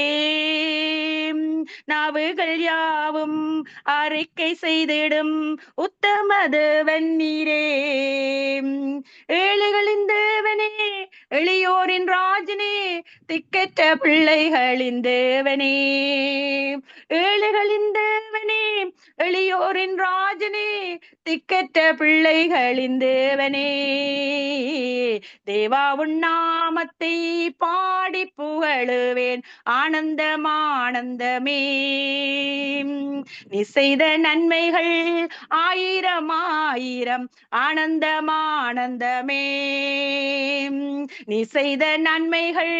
நாவுகள் யாவும் அறிக்கை செய்திடும் உத்தம தேவன் நீரே. ஏழைகளின் தேவனே எளியோரின் ராஜனே திக்கற்ற பிள்ளைகளின் தேவனே. ஏழைகளின் தேவனே எளியோரின் ராஜனே திக்கற்ற பிள்ளைகளின் தேவனே. தேவா உன் நாமத்தை பாடி புகழுவேன் ஆனந்தம் ஆனந்தமே. நீ செய்த நன்மைகள் ஆயிரம் ஆயிரம் ஆனந்தம் ஆனந்தமே. நீ செய்த நன்மைகள்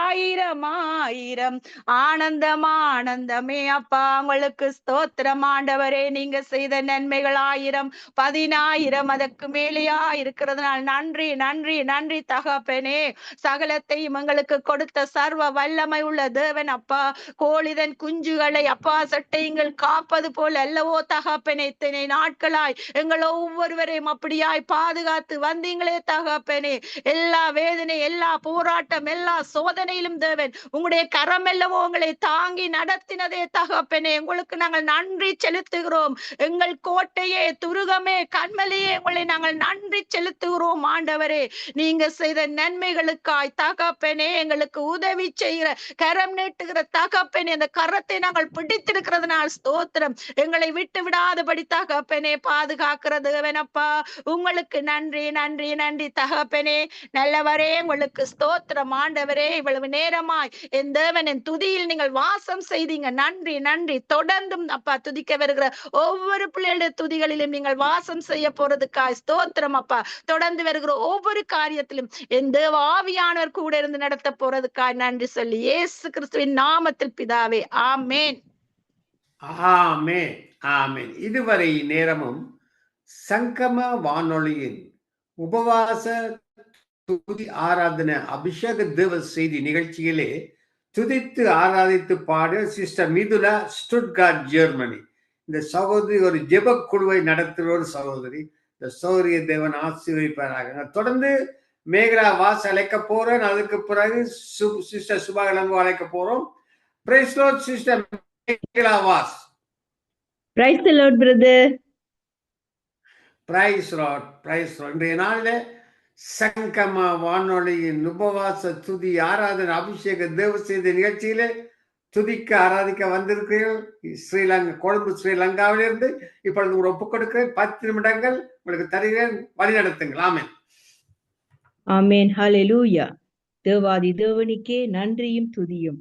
ஆயிரம் ஆயிரம் ஆனந்தம் ஆனந்தமே. அப்பா உங்களுக்கு ஸ்தோத்திரம் ஆண்டவரே. நீங்க செய்த நன்மைகள் ஆயிரம் 10,000 அதற்கு மேலேயா இருக்கிறதுனால் நன்றி நன்றி நன்றி தகப்பனே. சகலத்தையும் எங்களுக்கு கொடுத்த சர்வ வல்லமை உள்ள தேவன் அப்பா. கோழிதன் குஞ்சுகளை அப்பா சட்டைங்கள் காப்பது போல் அல்லவோ தகப்பனே இத்தனை நாட்களாய் எங்கள் ஒவ்வொருவரையும் அப்படியாய் பாதுகாத்து வந்தீங்களே தகப்பனே. எல்லா வேதனை எல்லா போராட்டம் எல்லா சோதனையிலும் தேவன் உங்களுடைய கரம் அல்லவோ உங்களை தாங்கி நடத்தினதே தகப்பனே. உங்களுக்கு நாங்கள் நன்றி செலுத்துகிறோம். எங்கள் கோட்டை துதியே, துருகமே, கண்மலையே, உங்களை நாங்கள் நன்றி செலுத்துகிறோம் ஆண்டவரே. நீங்க செய்த நன்மைகளுக்காய் தகப்பனே, எங்களுக்கு உதவி செய்கிற கரம் நீட்டுகிற தகப்பனே, அந்த கரத்தை நாங்கள் பிடித்திருக்கிறதுனால் ஸ்தோத்திரம். எங்களை விட்டு விடாதபடி தகப்பனே பாதுகாக்கிறது வேணப்பா. உங்களுக்கு நன்றி நன்றி நன்றி தகப்பனே. நல்லவரே, உங்களுக்கு ஸ்தோத்திரம் ஆண்டவரே. இவ்வளவு நேரமாய் என் தேவன் என் துதியில் நீங்கள் வாசம் செய்தீங்க. நன்றி நன்றி. தொடர்ந்தும் அப்பா துதிக்க வருகிற ஒவ்வொரு பிள்ளைகளுடைய துதிகளிலும் நீங்கள் வாசம் செய்ய போறதுக்காய் ஸ்தோத்திரம் அப்பா. தொடர்ந்து வருகிற ஒவ்வொரு காரியத்திலும் என் தேவ ஆவியானவர் கூட இருந்து நடத்த போறதுக்காய் நன்றி சொல்லி இயேசு கிறிஸ்துவின் நாமத்தில் பிதாவே, ஆமேன். ஆமென் ஆமென். இதுவரை நேரமும் சங்கம வானொலியின் உபவாச துதி ஆராதனை அபிஷேக தேவ செய்தி நிகழ்ச்சியிலே துதித்து ஆராதித்து பாட சிஸ்டர் மிதுலா, ஸ்டுட்கார்ட், ஜெர்மனி. இந்த சகோதரி ஒரு ஜெப குழுவை நடத்துகிற ஒரு சகோதரி. இந்த சௌரிய தேவன் ஆசீர்வதிப்பாராக. தொடர்ந்து மேகலா வாஸ் அழைக்க போறேன். அதுக்கு பிறகு சிஸ்டர் சுபாகலங்கு அழைக்க போறோம். பிரைஸ் லார்ட் சிஸ்டர் மேகலா வாஸ். Praise the lord brother. Praise lord praise lord. இன்றைய நாளில் சங்கம வானொலியின் உபவாச துதி ஆராதனை அபிஷேக தேவ செய்தி நிகழ்ச்சியிலே துதிக்க ஆராதிக்க வந்திருக்கிறீர்கள். ஸ்ரீலங்கா, கொழும்பு ஸ்ரீலங்காவிலிருந்து இப்பொழுது உங்களை ஒப்புக் கொடுக்கிறேன். 10 நிமிடங்கள் உங்களுக்கு தருகிறேன். வழி நடத்துங்கள். ஆமென் ஆமேன். ஹல்லேலூயா. தேவாதி தேவனுக்கே நன்றியும் துதியும்.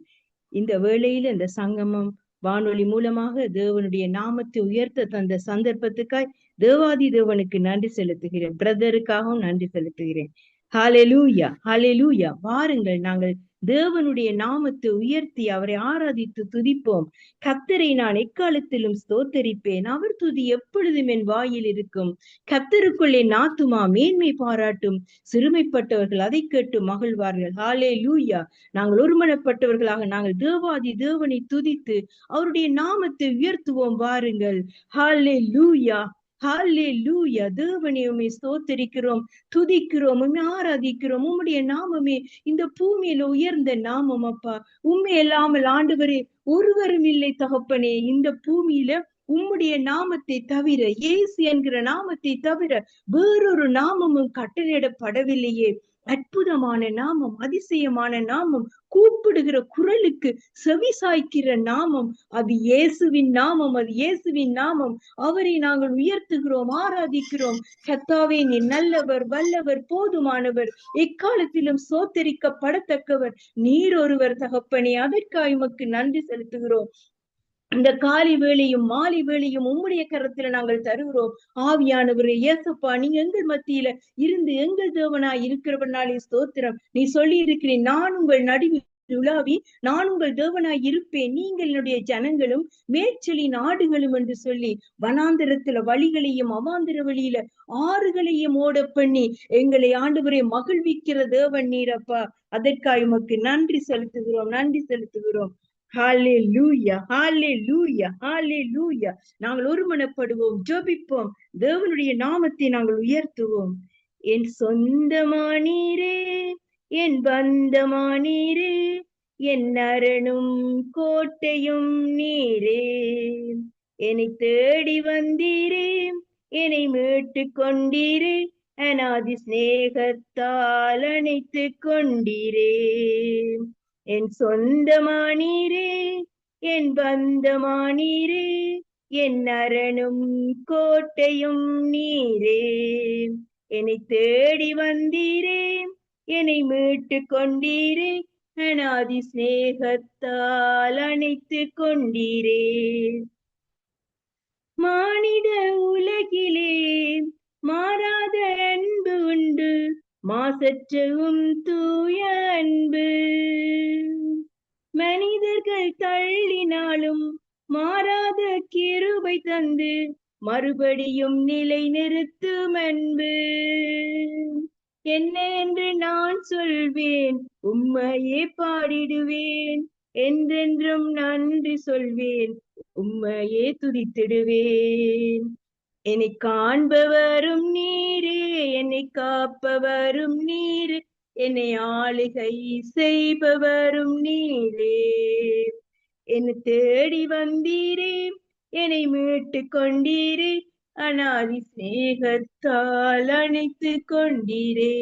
இந்த வேளையில இந்த சங்கமம் வானொலி மூலமாக தேவனுடைய நாமத்தை உயர்த்த தந்த சந்தர்ப்பத்துக்காய் தேவாதி தேவனுக்கு நன்றி செலுத்துகிறேன். பிரதருக்காகவும் நன்றி செலுத்துகிறேன். ஹல்லேலூயா ஹல்லேலூயா. வாருங்கள், நாங்கள் தேவனுடைய நாமத்தை உயர்த்தி அவரை ஆராதித்து துதிப்போம். கர்த்தரை நான் எக்காலத்திலும் ஸ்தோத்தரிப்பேன். அவர் துதி எப்பொழுதும் என் வாயில் இருக்கும். கர்த்தருக்குள்ளே ஆத்துமா மேன்மை பாராட்டும். சிறுமைப்பட்டவர்கள் அதை கேட்டு மகிழ்வார்கள். ஹல்லேலூயா. நாங்கள் ஒருமனப்பட்டவர்களாக நாங்கள் தேவாதி தேவனை துதித்து அவருடைய நாமத்தை உயர்த்துவோம். வாருங்கள். ஹல்லேலூயா ஹல்லேலூயா. தேவனே, உம்மை ஸ்தோத்தரிக்கிறோம், துதிக்கிறோம், உம்மை ஆராதிக்கிறோம். உம்முடைய நாமமே இந்த பூமியில உயர்ந்த நாமம் அப்பா. உம்மை இல்லாமல் ஆண்டவரே ஒருவரும் இல்லை தகப்பனே. இந்த பூமியில உம்முடைய நாமத்தை தவிர, இயேசு என்கிற நாமத்தை தவிர வேறொரு நாமமும் கட்டளையிடப்படவில்லையே. அற்புதமான நாமம், அதிசயமான நாமம், கூப்பிடுகிற குரலுக்கு செவி சாய்க்கிற நாமம், அது இயேசுவின் நாமம், அது இயேசுவின் நாமம். அவரை நாங்கள் உயர்த்துகிறோம், ஆராதிக்கிறோம். கர்த்தாவே, நீ நல்லவர், வல்லவர், போதுமானவர், எக்காலத்திலும் சோத்தரிக்கப்படத்தக்கவர். நீர் ஒருவர் தகப்பனே. அதற்காக உமக்கு நன்றி செலுத்துகிறோம். இந்த காலை வேளையும் மாலை வேளையும் உம்முடைய கரத்துல நாங்கள் தருகிறோம். ஆவியானவரே, இயேசப்பா, நீங்க எங்கள் மத்தியில இருந்து எங்கள் தேவனாய் இருக்கிறவனாலே ஸ்தோத்திரம். நீ சொல்லி இருக்கிறேன், நான் உங்கள் நடுவில் உலாவி நான் உங்கள் தேவனாய் இருப்பேன், நீங்கள் என்னுடைய ஜனங்களும் மேய்ச்சலின் ஆடுகளும் என்று சொல்லி வனாந்திரத்துல வழிகளையும் அவாந்திர வழியில ஆறுகளையும் ஓட பண்ணி எங்களை ஆண்டவரை மகிழ்விக்கிற தேவன் நீரப்பா. அதற்காக உமக்கு நன்றி செலுத்துகிறோம், நன்றி செலுத்துகிறோம். ஹல்லேலூயா ஹல்லேலூயா ஹல்லேலூயா. நாங்கள் ஒருமனப்படுவோம், ஜெபிப்போம், தேவனுடைய நாமத்தை நாங்கள் உயர்த்துவோம். என் சொந்தமானீரே, என் பந்தமானீரே, என் அரணும் கோட்டையும் நீரே. என்னை தேடி வந்தீரே, என்னை மீட்டு கொண்டீரே, அநாதி சிநேகத்தால் அணைத்து கொண்டீரே. என் சொந்தமானீரே, என் பந்தமானீரே, என் அரணும் கோட்டையும் நீரே. என்னை தேடி வந்தீரே, என்னை மீட்டு கொண்டீரே, அநாதி சிநேகத்தால் அணைத்து கொண்டீரே. மானிட உலகிலே மாறாத அன்பு உண்டு, மாசற்றவும் தூய அன்பு. மனிதர்கள் தள்ளினாலும் மாறாத கிருபை தந்து மறுபடியும் நிலை நிறுத்தும் அன்பு. என்ன என்று நான் சொல்வேன், உம்மையே பாடிடுவேன், என்றென்றும் நன்றி சொல்வேன், உம்மையே துதித்திடுவேன். என்னை காண்பவரும் நீரே, என்னை காப்பவரும் நீரே, என்னை ஆளுகை செய்பவரும் நீரே. என்னை தேடி வந்தீரே, என்னை மீட்டு கொண்டீரே, அநாதி சிநேகத்தால் அணைத்து கொண்டீரே.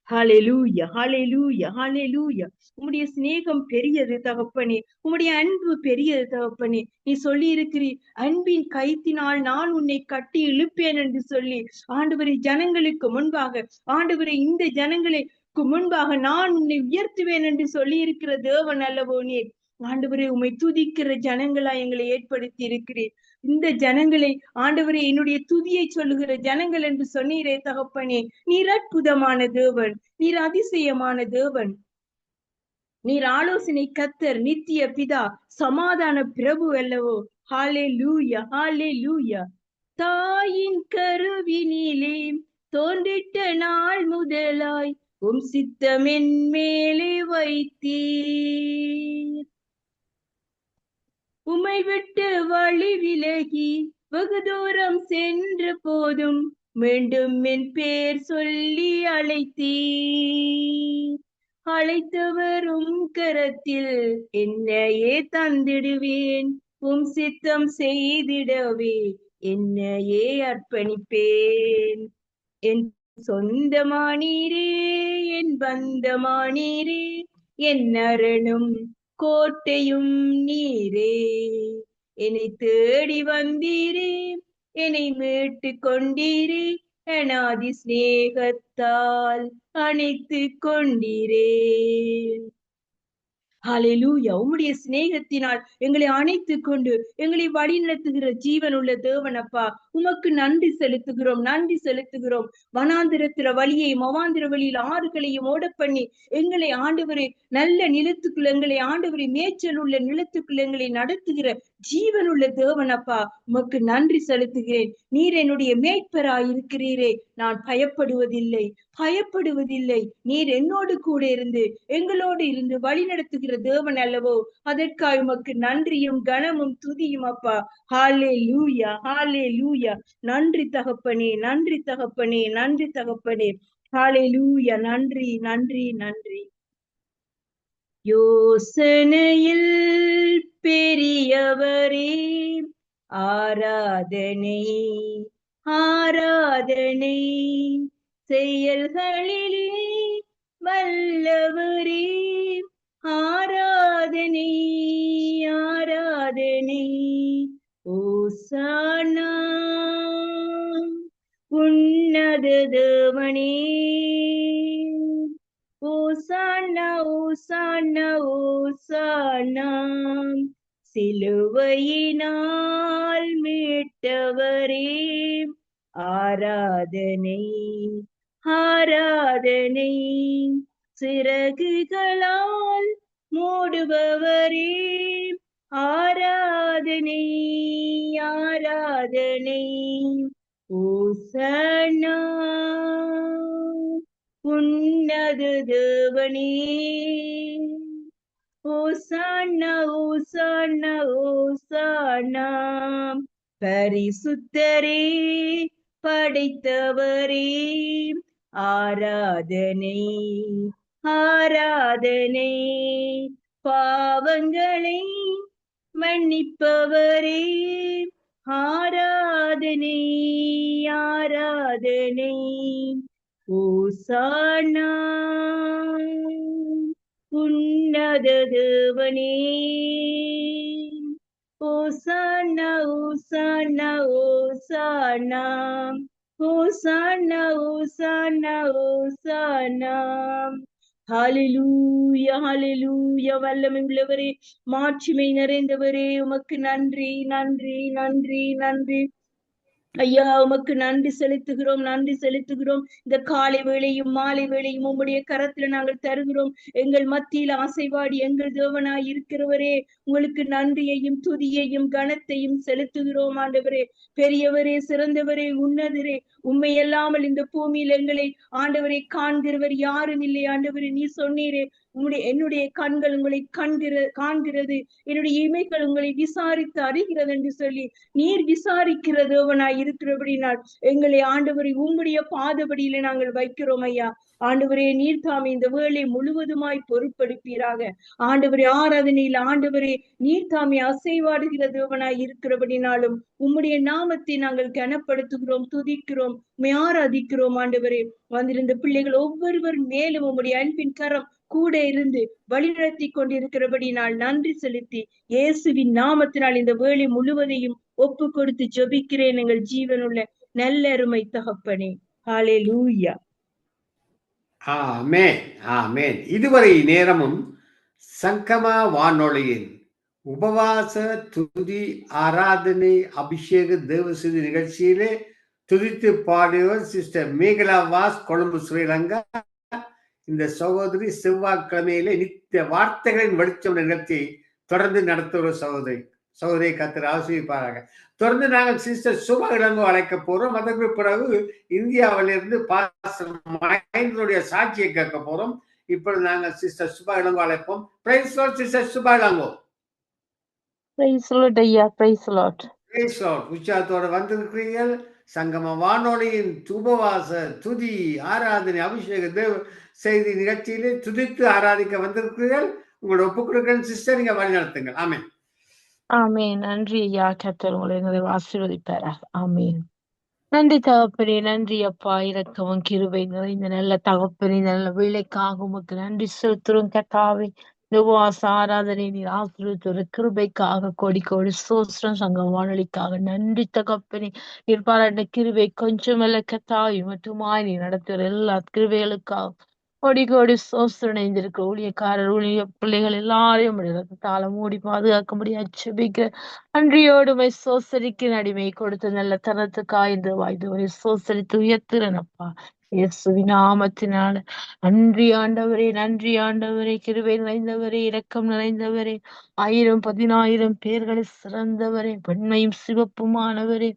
ஹalleluya, ஹalleluya, ஹalleluya. உம்முடைய சிநேகம் பெரியது தகப்பனே, உம்முடைய அன்பு பெரியது தகப்பனே. நீ சொல்லி இருக்கிறீர், அன்பின் கயிற்றினால் நான் உன்னை கட்டி இழுப்பேன் என்று சொல்லி. ஆண்டவரே, ஜனங்களுக்கு முன்பாக, ஆண்டவரே, இந்த ஜனங்களுக்கு முன்பாக நான் உன்னை உயர்த்துவேன் என்று சொல்லி இருக்கிற தேவன் அல்லவோ நீர். ஆண்டவரே, உம்மை துதிக்கிற ஜனங்களா எங்களை ஏற்படுத்தி இருக்கிறீர். இந்த ஜனங்களை ஆண்டவரே என்னுடைய துதியை சொல்லுகிற ஜனங்கள் என்று சொன்னீரே தகப்பனே. நீர் அற்புதமான தேவன், நீர் அதிசயமான தேவன், நீர் ஆலோசனை கர்த்தர், நித்திய பிதா, சமாதான பிரபு அல்லவோ. ஹalleluya, ஹalleluya. தாயின் கருவினிலே தோன்றிட்ட நாள் முதலாய் உம் சித்தம் என் மேலே வைத்தீர். உம்மை விட்டு வழி விலகி வெகு தூரம் சென்ற போதும் மீண்டும் என் பேர் சொல்லி அழைத்தீர். அழைத்தவரும் கரத்தில் என்னையே தந்திடுவேன், உம் சித்தம் செய்திடவே என்னையே அர்ப்பணிப்பேன். என் சொந்தமானீரே, என் பந்தமானீரே, என் அரணும் கோட்டையும் நீரே. என்னை தேடி வந்தீரே, என்னை மீட்டு கொண்டீரே, அநாதி சிநேகத்தால் அணைத்து கொண்டீரே. ஹalleluya. உம்முடைய சிநேகத்தினால் எங்களை அணைத்துக் கொண்டு எங்களை வழி நடத்துகிற ஜீவன் உள்ள தேவன் அப்பா, உமக்கு நன்றி செலுத்துகிறோம், நன்றி செலுத்துகிறோம். வனாந்திரத்தில வழியை மவாந்திர வழியில் ஆறுகளையும் ஓட பண்ணி எங்களை ஆண்டவரே நல்ல நிலத்துக்குள், எங்களை ஆண்டவரை மேய்ச்சல் உள்ள நிலத்துக்குள் எங்களை நடத்துகிற ஜீவன் உள்ள தேவன் அப்பா, உமக்கு நன்றி செலுத்துகிறேன். நீர் என்னுடைய மேய்ப்பராய் இருக்கிறீரே, நான் பயப்படுவதில்லை, பயப்படுவதில்லை. நீர் என்னோடு கூட இருந்து எங்களோடு இருந்து வழி நடத்துகிற தேவன் அல்லவோ. அதற்காக உமக்கு நன்றியும் கனமும் துதியும் அப்பா. ஹalleluya, ஹalleluya. நன்றி தகப்பனே, நன்றி தகப்பனே, நன்றி தகப்பனே. ஹalleluya. நன்றி, நன்றி, நன்றி. யோசனையில் பெரியவரே ஆராதனை, ஆராதனை. செயல்களிலே வல்லவரே ஆராதனை, ஆராதனை. ஓசானா உன்னத தேவனே, ஓசானா, ஓசானா, ஓசானா. சிலுவையினால் மீட்டவரே ஆராதனை, ஆராதனை. சிறகுகளால் மூடுபவரே ஆராதனை, ஆராதனை. ஓசனா உன்னத தேவனே, ஓசானா, ஓசானா, ஓசானா. பரிசுத்தரே படைத்தவரே ஆராதனை, ஆராதனை. பாவங்களை மன்னிப்பவரே ஆராதனை, ஆராதனை. ஓசானா உன்னத தேவனே, ஓசானா, ஓசானா, ஓசானா. ஓசானா, ஓசானா, ஓசானா. ஹalleluya, ஹalleluya. வல்லமை உள்ளவரே, மாட்சிமை நிறைந்தவரே, உமக்கு நன்றி, நன்றி, நன்றி, நன்றி. ஐயா, உமக்கு நன்றி செலுத்துகிறோம், நன்றி செலுத்துகிறோம். இந்த காலை வேளையும் மாலை வேளையும் உம்முடைய கரத்துல நாங்கள் தருகிறோம். எங்கள் மத்தியில் ஆசைவாடி எங்கள் தேவனாய் இருக்கிறவரே, உங்களுக்கு நன்றியையும் துதியையும் கனத்தையும் செலுத்துகிறோம். ஆண்டவரே, பெரியவரே, சிறந்தவரே, உன்னதரே, உண்மை இல்லாமல் இந்த பூமியில் எங்களை ஆண்டவரை காண்கிறவர் யாரும் இல்லை. ஆண்டவரே, நீ சொன்னீரே, என்னுடைய கண்கள் உங்களை காண்கிறது, என்னுடைய இமைகள் உங்களை விசாரித்து அறிகிறது என்று சொல்லி நீர் விசாரிக்கிற தேவனாய் இருக்கிறபடினால் எங்களை ஆண்டவரை உம்முடைய பாதபடியில நாங்கள் வைக்கிறோம் ஐயா. ஆண்டவரே, நீர் தாமே இந்த வேளை முழுவதுமாய் பொறுப்படுப்பீராக. ஆண்டவரே, ஆராதனையில் ஆண்டவரே நீர் தாமே அசைவாடுகிற தேவனாய் இருக்கிறபடினாலும் உம்முடைய நாமத்தை நாங்கள் கனப்படுத்துகிறோம், துதிக்கிறோம், ஆராதிக்கிறோம். ஆண்டவரே, வந்திருந்த பிள்ளைகள் ஒவ்வொருவர் மேலும் உம்முடைய அன்பின் கரம் கூட இருந்து வழிநடத்தி கொண்டிருக்கிறபடினால் நன்றி செலுத்தி இயேசுவின் நாமத்தினால் இந்த வேளை முழுவதையும் ஒப்பு கொடுத்து ஜெபிக்கிறேன் எங்கள் ஜீவனுள்ள நல்ல அருமை தகப்பனே. ஹல்லேலூயா. ஆமென், ஆமென். இதுவரை நேரமும் சங்கமா வானொலியின் உபவாச துதி ஆராதனை அபிஷேக தேவசதி நிகழ்ச்சியிலே துதித்து பாடியவர் சிஸ்டர் மேகலா வாஸ், கொழும்பு, ஸ்ரீலங்கா. இந்த சகோதரி செவ்வாய்க்கிழமையிலே நித்திய வார்த்தைகளின் வெளிச்சம் நிகழ்ச்சியை தொடர்ந்து நடத்துகிற சகோதரி கர்த்தர் ஆசீர்வதிப்பாராக. தொடர்ந்து நாங்கள் சிஸ்டர் சுபா இளங்கோ அழைக்க போறோம். அதற்கு பிறகு இந்தியாவிலிருந்து பாஸ்டர் மகேந்திரனுடைய சாட்சியை கேட்க போறோம். இப்பொழுது நாங்கள் சிஸ்டர் சுபா இளங்கோ அழைப்போம். Praise lord sister Subha Elango. Praise lord ஐயா, பிரைஸ் லார்ட். Praise lord. உற்சாகத்தோடு வந்திருக்கிறீர்கள். சங்கம வானொலியின் உபவாச துதி ஆராதனை அபிஷேக தேவ செய்தி நிகழ்ச்சியிலே துதித்து ஆராதிக்க வந்திருக்கிறீர்கள். உங்களோட ஒப்புக் கொடுக்கிறேன் சிஸ்டர், நீங்க வழி நடத்துங்கள். ஆமென். ஆமென். நன்றி ஐயா, கர்த்தர் உங்களை ஆசீர்வதிப்பாராக. ஆமென். நன்றி தகப்பனே, நன்றி அப்பா, இரக்கமும் கிருபை நிறைந்த நல்ல தகப்பனே, நல்ல வேலைக்காக உமக்கு நன்றி செலுத்துறோம் கர்த்தாவே. இந்த உபவாச ஆராதனை நீர் ஆசீர்வதித்த கிருபைக்காக கோடி கோடி ஸ்தோத்திரம். சங்கம் வானொலிக்காக நன்றி தகப்பனே. நீர் பாராட்டின கிருபை கொஞ்சமல்ல கர்த்தாவே, மட்டுமாய் நீ நடத்துகிற எல்லா கிருபைகளுக்காக கோடி கோடி ஸ்தோத்திரம். இணைந்திருக்கிற ஊழியக்காரர், ஊழிய பிள்ளைகள் எல்லாரையும் ரத்தத்தால மூடி பாதுகாக்க முடியாது ஜெபிக்க நன்றியோடுமை சோசரிக்கு அடிமை கொடுத்த நல்ல தரத்துக்காய் இந்த வாய்ந்தவரை சோசரித்து உயர்த்துறனப்பா இயேசுவின் நாமத்தினால. நன்றி ஆண்டவரே, நன்றி ஆண்டவரே, கிருபை நிறைந்தவரே, இரக்கம் நிறைந்தவரே, 1000 10,000 பேர்களை சிறந்தவரே, வெண்மையும் சிவப்புமானவரே,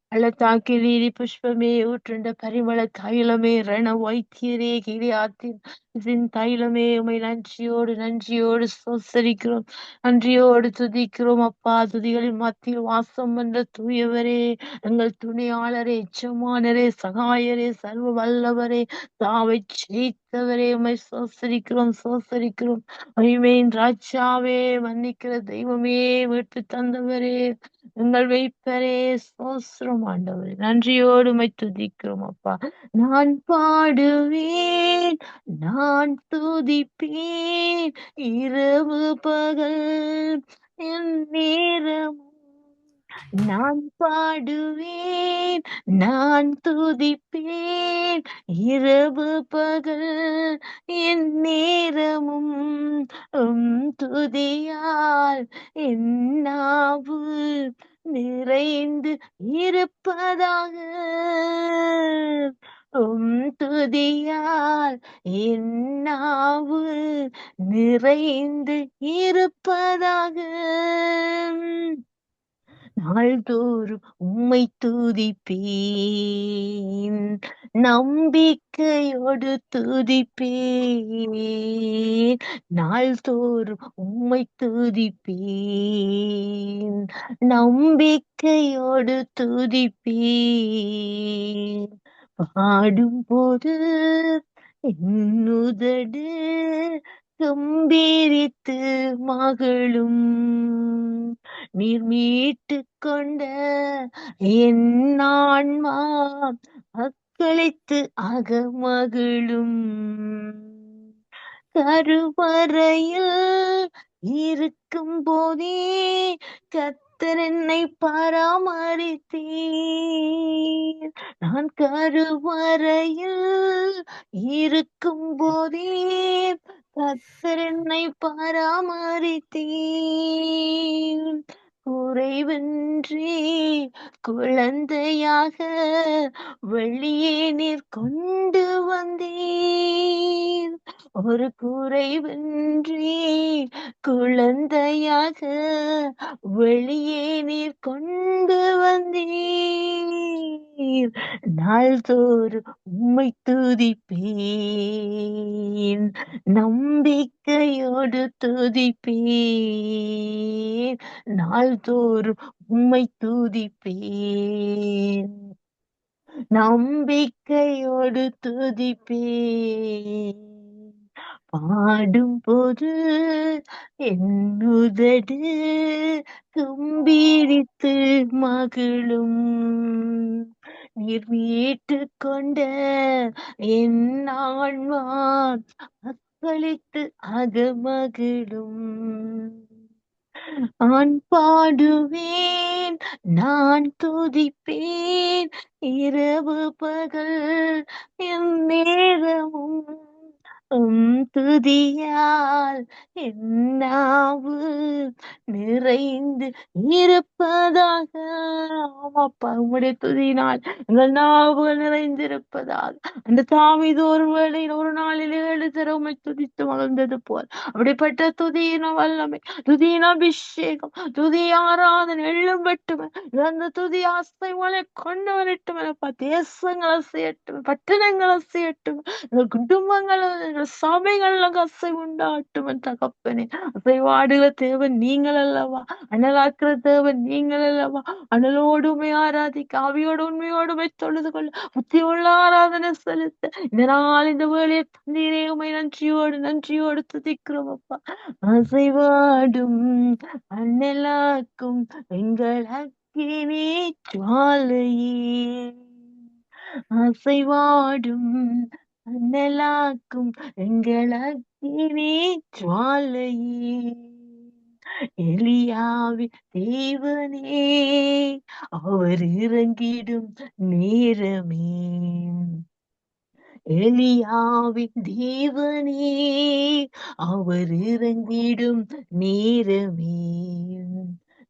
பள்ளத்தாக்கில் நீதி புஷ்பமே, ஊற்றுண்ட பரிமள தைலமே, ரண வைத்தியரே, கிளியாத்தின் தைலமே, உமை நன்றியோடு நன்றியோடு சோசரிக்கிறோம், நன்றியோடு துதிக்கிறோம் அப்பா. துதிகளின் மத்தியில் வாசம் என்ற தூயவரே, எங்கள் துணையாளரே, எச்சமானரே, சகாயரே, சர்வ வல்லவரே, தாவை ஜெயித்தவரே, உமை சோசரிக்கிறோம் சோசரிக்கிறோம். மகிமையின் ராஜாவே, மன்னிக்கிற தெய்வமே, மீட்டு தந்தவரே, எங்கள் வைப்பரே, சோஸ்திரம் ஆண்டவரே, நன்றியோடு உம்மை துதிக்கிறோம் அப்பா. நான் பாடுவேன், நான் துதிப்பேன், இரவு பகல் என் நேரம். நான் பாடுவேன், நான் துதிப்பேன், இரவு பகல் என் நேரமும். துதியால் என் நாவு நிறைந்து இருப்பதாக. துதியால் என் நாவு நிறைந்து இருப்பதாக. நாள்தோறும் உம்மை துதிப்பேன், நம்பிக்கையோடு துதிப்பேன். நாள்தோறும் உம்மை துதிப்பேன், நம்பிக்கையோடு துதிப்பேன். பாடும்போது என்னுதடு கம்பீரித்து மகளும், நீர் மீட்டு கொண்ட என் ஆன்மா அக்களித்து அகமகிழும். கருவறையில் இருக்கும் போதே கர்த்தர் என்னை பராமரித்தீர். நான் கருவறையில் இருக்கும் போதே கர்த்தர் என்னை பராமரித்தீர். குறைவின்றி குழந்தையாக வெளியே நீர் கொண்டு வந்தீர். ஒரு குறைவின்றி குழந்தையாக வெளியே நீர் கொண்டு வந்தீர். நாள்தோறும் உம்மை துதிப்பேன், நம்பிக்கையோடு துதிப்பேன், நாள்தோறும் உம்மை துதிப்பேன், நம்பிக்கையோடு துதிப்பேன். பாடும்போது என் உதடு கம்பீரித்து மகிழும், நீர் மீட்டு கொண்ட என் ஆன்மா அக்களித்து அகமகிழும். நான் பாடுவேன், நான் துதிப்பேன், இரவு பகல் என் நேரமும் துதியால் என் நாவு நிறைந்து இருப்பதாக. ஆமாப்பா, உம்முடைய துதியினால் எங்கள் நாவுகள் நிறைந்திருப்பதாக. அந்த தாவீது ஒரு வேளையில் ஒரு நாளில் 7 தடவை உம்மை துதித்து மகிழ்ந்தது போல் அப்படிப்பட்ட துதியின வல்லமை, துதியின் அபிஷேகம், துதி ஆராதனை எள்ளும் வெட்டுமே, அந்த துதி அசைமலை கொண்டு வரட்டும் எனப்பா. தேசங்களை செய்யட்டும், பட்டணங்களை செய்யட்டும், எங்கள் குடும்பங்கள், எங்கள் சபைகள்ல அசை உண்டாட்டும் என் தகப்பனே. அசைவாடுகிற தேவன் நீங்கள் அல்லவா, அனலாக்குற தேவன் நீங்கள் அல்லவா. அனலோடுமை ஆராதிக்க, ஆவியோடு உண்மையோடுமை தொழுது கொள்ள, புத்தியுள்ள ஆராதனை செலுத்த இந்த நாள் இந்த வேலையை தந்தீரே, உமை நன்றியோடு துதிக்கிறோம் அப்பா. அசைவாடும் அண்ணலாக்கும் எங்கள் அக்கினி ஜுவாலையே, அசைவாடும் அண்ணலாக்கும் எங்கள் அக்கினி ஜுவாலையே, எலியாவின் தேவனே அவர் இறங்கிடும் நேரமே, எலியாவின் தேவனே அவர் இறங்கிடும் நேரமே,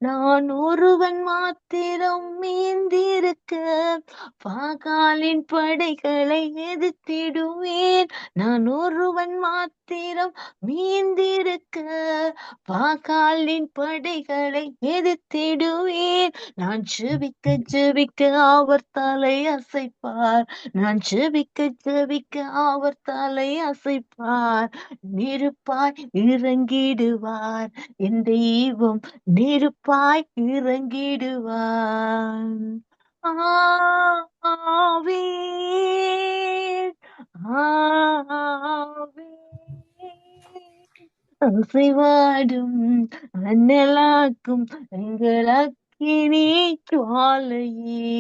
நான் ஒருவன் மாத்திரம் மீந்திருக்க பாகாலின் படைகளை எதிர்த்திடுவேன், நான் ஒருவன் மாத்திரம் மீந்திருக்க பாகாலின் படைகளை எதிர்த்திடுவேன், நான் ஜெபிக்க அவர் தலை அசைப்பார், நான் ஜெபிக்க அவர் தலை அசைப்பார், நெருப்பாய் இறங்கிடுவார் என் தெய்வம், நெருப்பாய் இறங்கிடுவார். ஆவே ஆவே அசைவாடும் அண்ணலாக்கும் எங்கள் அக்கினி ஜுவாலையே,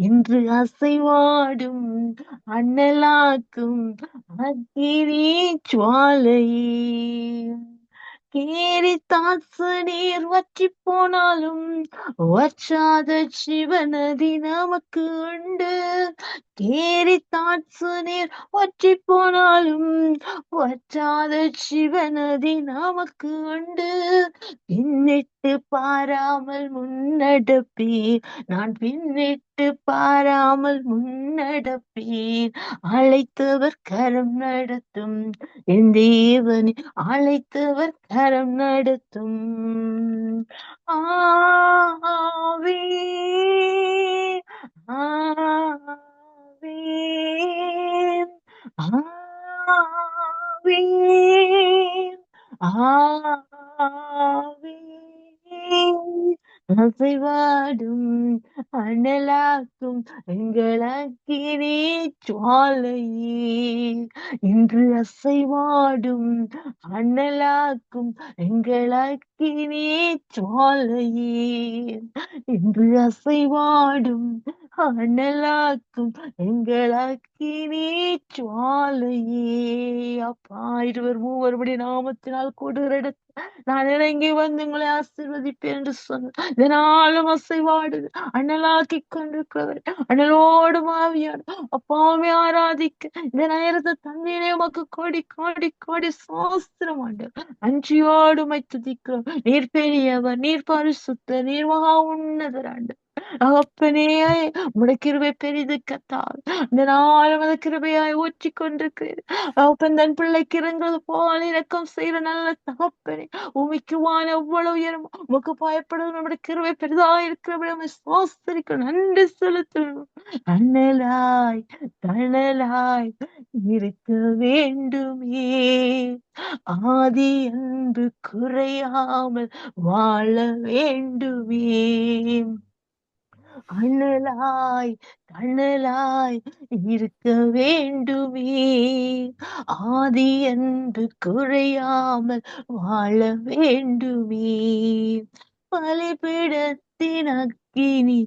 இன்று அசைவாடும் அண்ணலாக்கும் அக்கினி ஜுவாலையே, கேரித்தாசு நீர் வற்றி போனாலும் வற்றாத சிவநதி நமக்கு உண்டு, கேரித்தாசு நீர் வற்றி போனாலும் வற்றாத சிவநதி நமக்கு உண்டு, பின்னிட்டு பாராமல் முன்னடப்பீர், நான் பின்னிட்டு பாராமல் முன்னடப்பீர், அழைத்தவர் கரம் நடத்தும் என் தேவனே, அழைத்தவர் கரம் நடத்தும். ஆவே ஆவே ஆவே ஆவே அசைவாடும் அனலாக்கும் எங்கள் அக்கினி ஜுவாலையே, இன்று அசைவாடும் அனலாக்கும் எங்கள் அக்கினி ஜுவாலையே, இன்று அசைவாடும் அனலாக்கும் எங்கள் அக்கினி ஜுவாலையே. அப்பா, 2 3 நாமத்தினால் கூடுகிற இடத்தில் நான் இறங்கி வந்து உங்களை ஆசீர்வதிப்பேன் என்று சொன்னேன். இதனாலும் அசைவாடுது அனலாக்கி கொண்டிருக்கிறவர், அனலோடு மாவியாடு அப்பாவை ஆராதிக்க இந்த நேரத்தை தண்ணீரே உமக்கு கோடி கோடி கோடி சோஸ்திரம் ஆண்டு நன்றியோடு உம்மை துதிக்கிறோம். நீர் பெரியவர், நீர் பரிசுத்தர், நீர் மகா உன்னதர் ஆண்டு. அப்பனே உம்முடைய கிருபை பெரிது கத்தால் இந்த நாளும் அந்த கிருபையாய் ஊற்றி கொண்டிருக்கிறேன். அப்பன் தன் பிள்ளைக்கு இறங்குறது போல இரக்கம் செய்யற நல்ல தகப்பனே, உமிக்குவான எவ்வளவு உயரம் உமக்கு பயப்படுவது நம்முடைய கிருபை பெரிதா இருக்கிறபடி நம்ம சோஸ்தரிக்க நன்றி செலுத்தணும். அண்ணலாய் தணலாய் இருக்க வேண்டுமே, ஆதி அன்பு குறையாமல் வாழ வேண்டுமே. அண்ணலாய் தணலாய் இருக்க வேண்டுமே, ஆதி அன்பு குறையாமல் வாழ வேண்டுமே. பலிபீடத்தின் அக்கினி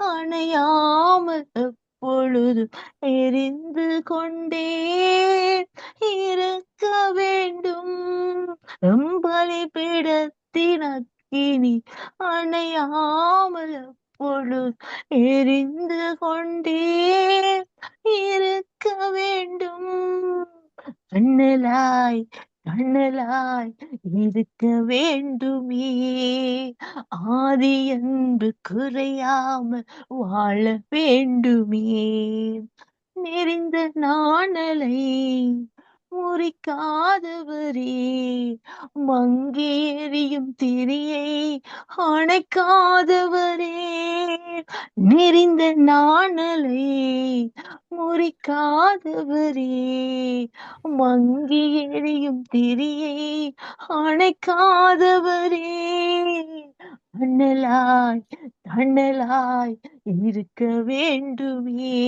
அணையாமல் எப்பொழுதும் எரிந்து கொண்டே இருக்க வேண்டும். பலிபீடத்தின் அக்கினி அணையாமல் எப்பொழுதும் எரிந்து கொண்டே இருக்க வேண்டும். அண்ணலாய் தணலாய் இருக்க வேண்டுமே, ஆதி அன்பு குறையாமல் வாழ வேண்டுமே. நெறிந்த நாணலை முறிக்காதவரே, மங்கி எரியும் திரியை அணைக்காதவரே, நெறிந்த நாணலை முறிக்காதவரே, மங்கி எரியும் திரியை அணைக்காதவரே, அண்ணலாய் தணலாய் இருக்க வேண்டுமே,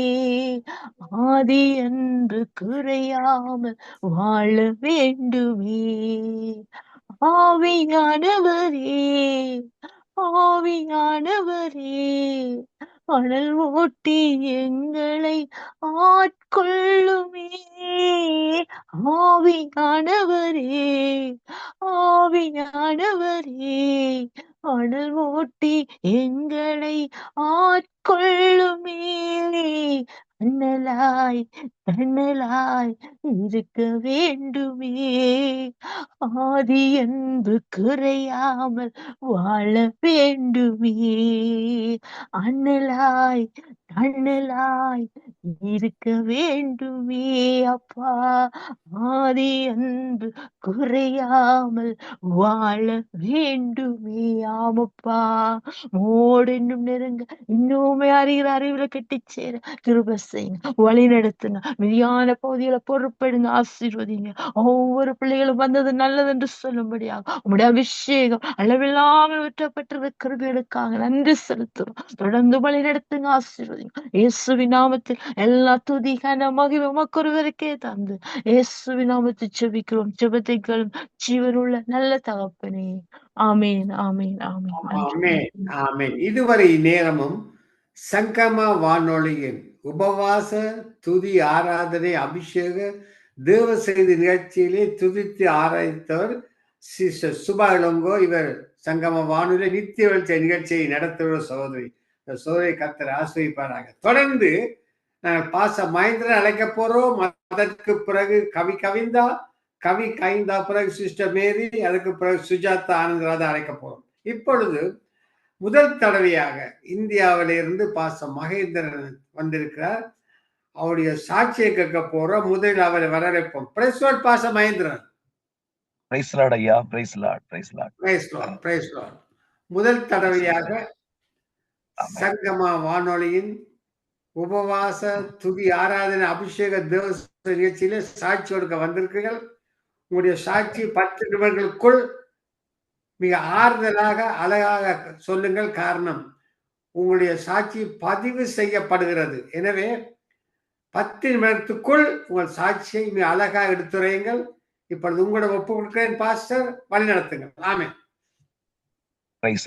ஆதி அன்பு குறையாமல் வாழ வேண்டுமே. ஆவியானவரே ஆவியானவரே, அனல் ஓட்டி எங்களை ஆட்கொள்ளுமே. ஆவியானவரே ஆவியானவரே, அனல் ஓட்டி எங்களை ஆட்கொள்ளுமே. அண்ணலாய் தணலாய் இருக்க வேண்டுமே, ஆதி அன்பு குறையாமல் வாழ வேண்டுமே. அண்ணலாய் தணலாய் இருக்க வேண்டுமே அப்பா, ஆதி அன்பு குறையாமல் வாழ வேண்டுமே. ஆமப்பா, மோடு இன்னும் நெருங்க இன்னுமே அறிகிற அறிவுல கெட்டிச் சேர கிருபை செய்யுங்க, வழி நடத்துங்க, மிதியான பகுதிகளை பொறுப்பெடுங்க, ஆசீர்வதிங்க. ஒவ்வொரு பிள்ளைகளும் வந்தது நல்லது என்று சொல்லும்படியாக உம்முடைய அபிஷேகம் அளவில்லாமல் விற்றப்பட்டிருக்கிற கிருபைகளுக்காக நன்றி செலுத்துறோம். தொடர்ந்து வழி நடத்துங்க, ஆசீர்வதிங்க. இயேசுவின் நாமத்தில் எல்லா துதி கன மகிமை உமக்கொருவருக்கே தந்து இயேசுவின் நாமத்தில் ஜெபிக்கிறோம். ஜெபத்தைகளும் ஜீவனுள்ள நல்ல தகப்பனே. ஆமேன் ஆமேன் ஆமேன். ஆமென் ஆமென். இதுவரை நேரமும் சங்கம வானொலியின் உபவாச துதி ஆராதனை அபிஷேக தேவ செய்தி நிகழ்ச்சியிலே துதித்து ஆராய்த்தவர் சிஸ்டர் சுபா இளங்கோ. இவர் சங்கம வானொலி நித்திய வெளிச்ச நிகழ்ச்சியை நடத்துகிற சகோதரி. சோதரி கர்த்தர் ஆசிரியப்பாராக. தொடர்ந்து பாச மகேந்திரன் அழைக்க போறோம். அதற்கு பிறகு கவி கவிந்தா, கவி கைந்தா பிறகு சிஸ்டர் மேரி, அதுக்கு பிறகு சுஜாதா ஆனந்தராஜா அழைக்க போறோம். இப்பொழுது முதல் தடவையாக இந்தியாவிலிருந்து பாச மகேந்திரன் வந்திருக்கிறார். அவருடைய சாட்சியை கேட்க போறோம். முதலில் அவரை வரவேற்போம். பிரைஸ் லார்ட் பாச மகேந்திரன். பிரைஸ் லார்ட் ஐயா. Praise lord. Praise lord. Praise lord. Praise lord. முதல் தடவையாக சங்கமா வானொலியின் உபவாச துதி ஆராதனை அபிஷேக தேவ நிகழ்ச்சியில சாட்சி கொடுக்க வந்திருக்கிறீர்கள். உங்களுடைய சாட்சி 10 நிமிடங்களுக்குள் மிக ஆறுதலாக அழகாக சொல்லுங்கள். காரணம், உங்களுடைய சாட்சி பதிவு செய்யப்படுகிறது. எனவே 10 நிமிடத்துக்குள் உங்கள் சாட்சியை மிக அழகாக எடுத்துரையுங்கள். இப்பொழுது உங்களோட ஒப்பு கொடுக்கிறேன். பாஸ்டர், வழி நடத்துங்கள். ஆமென்.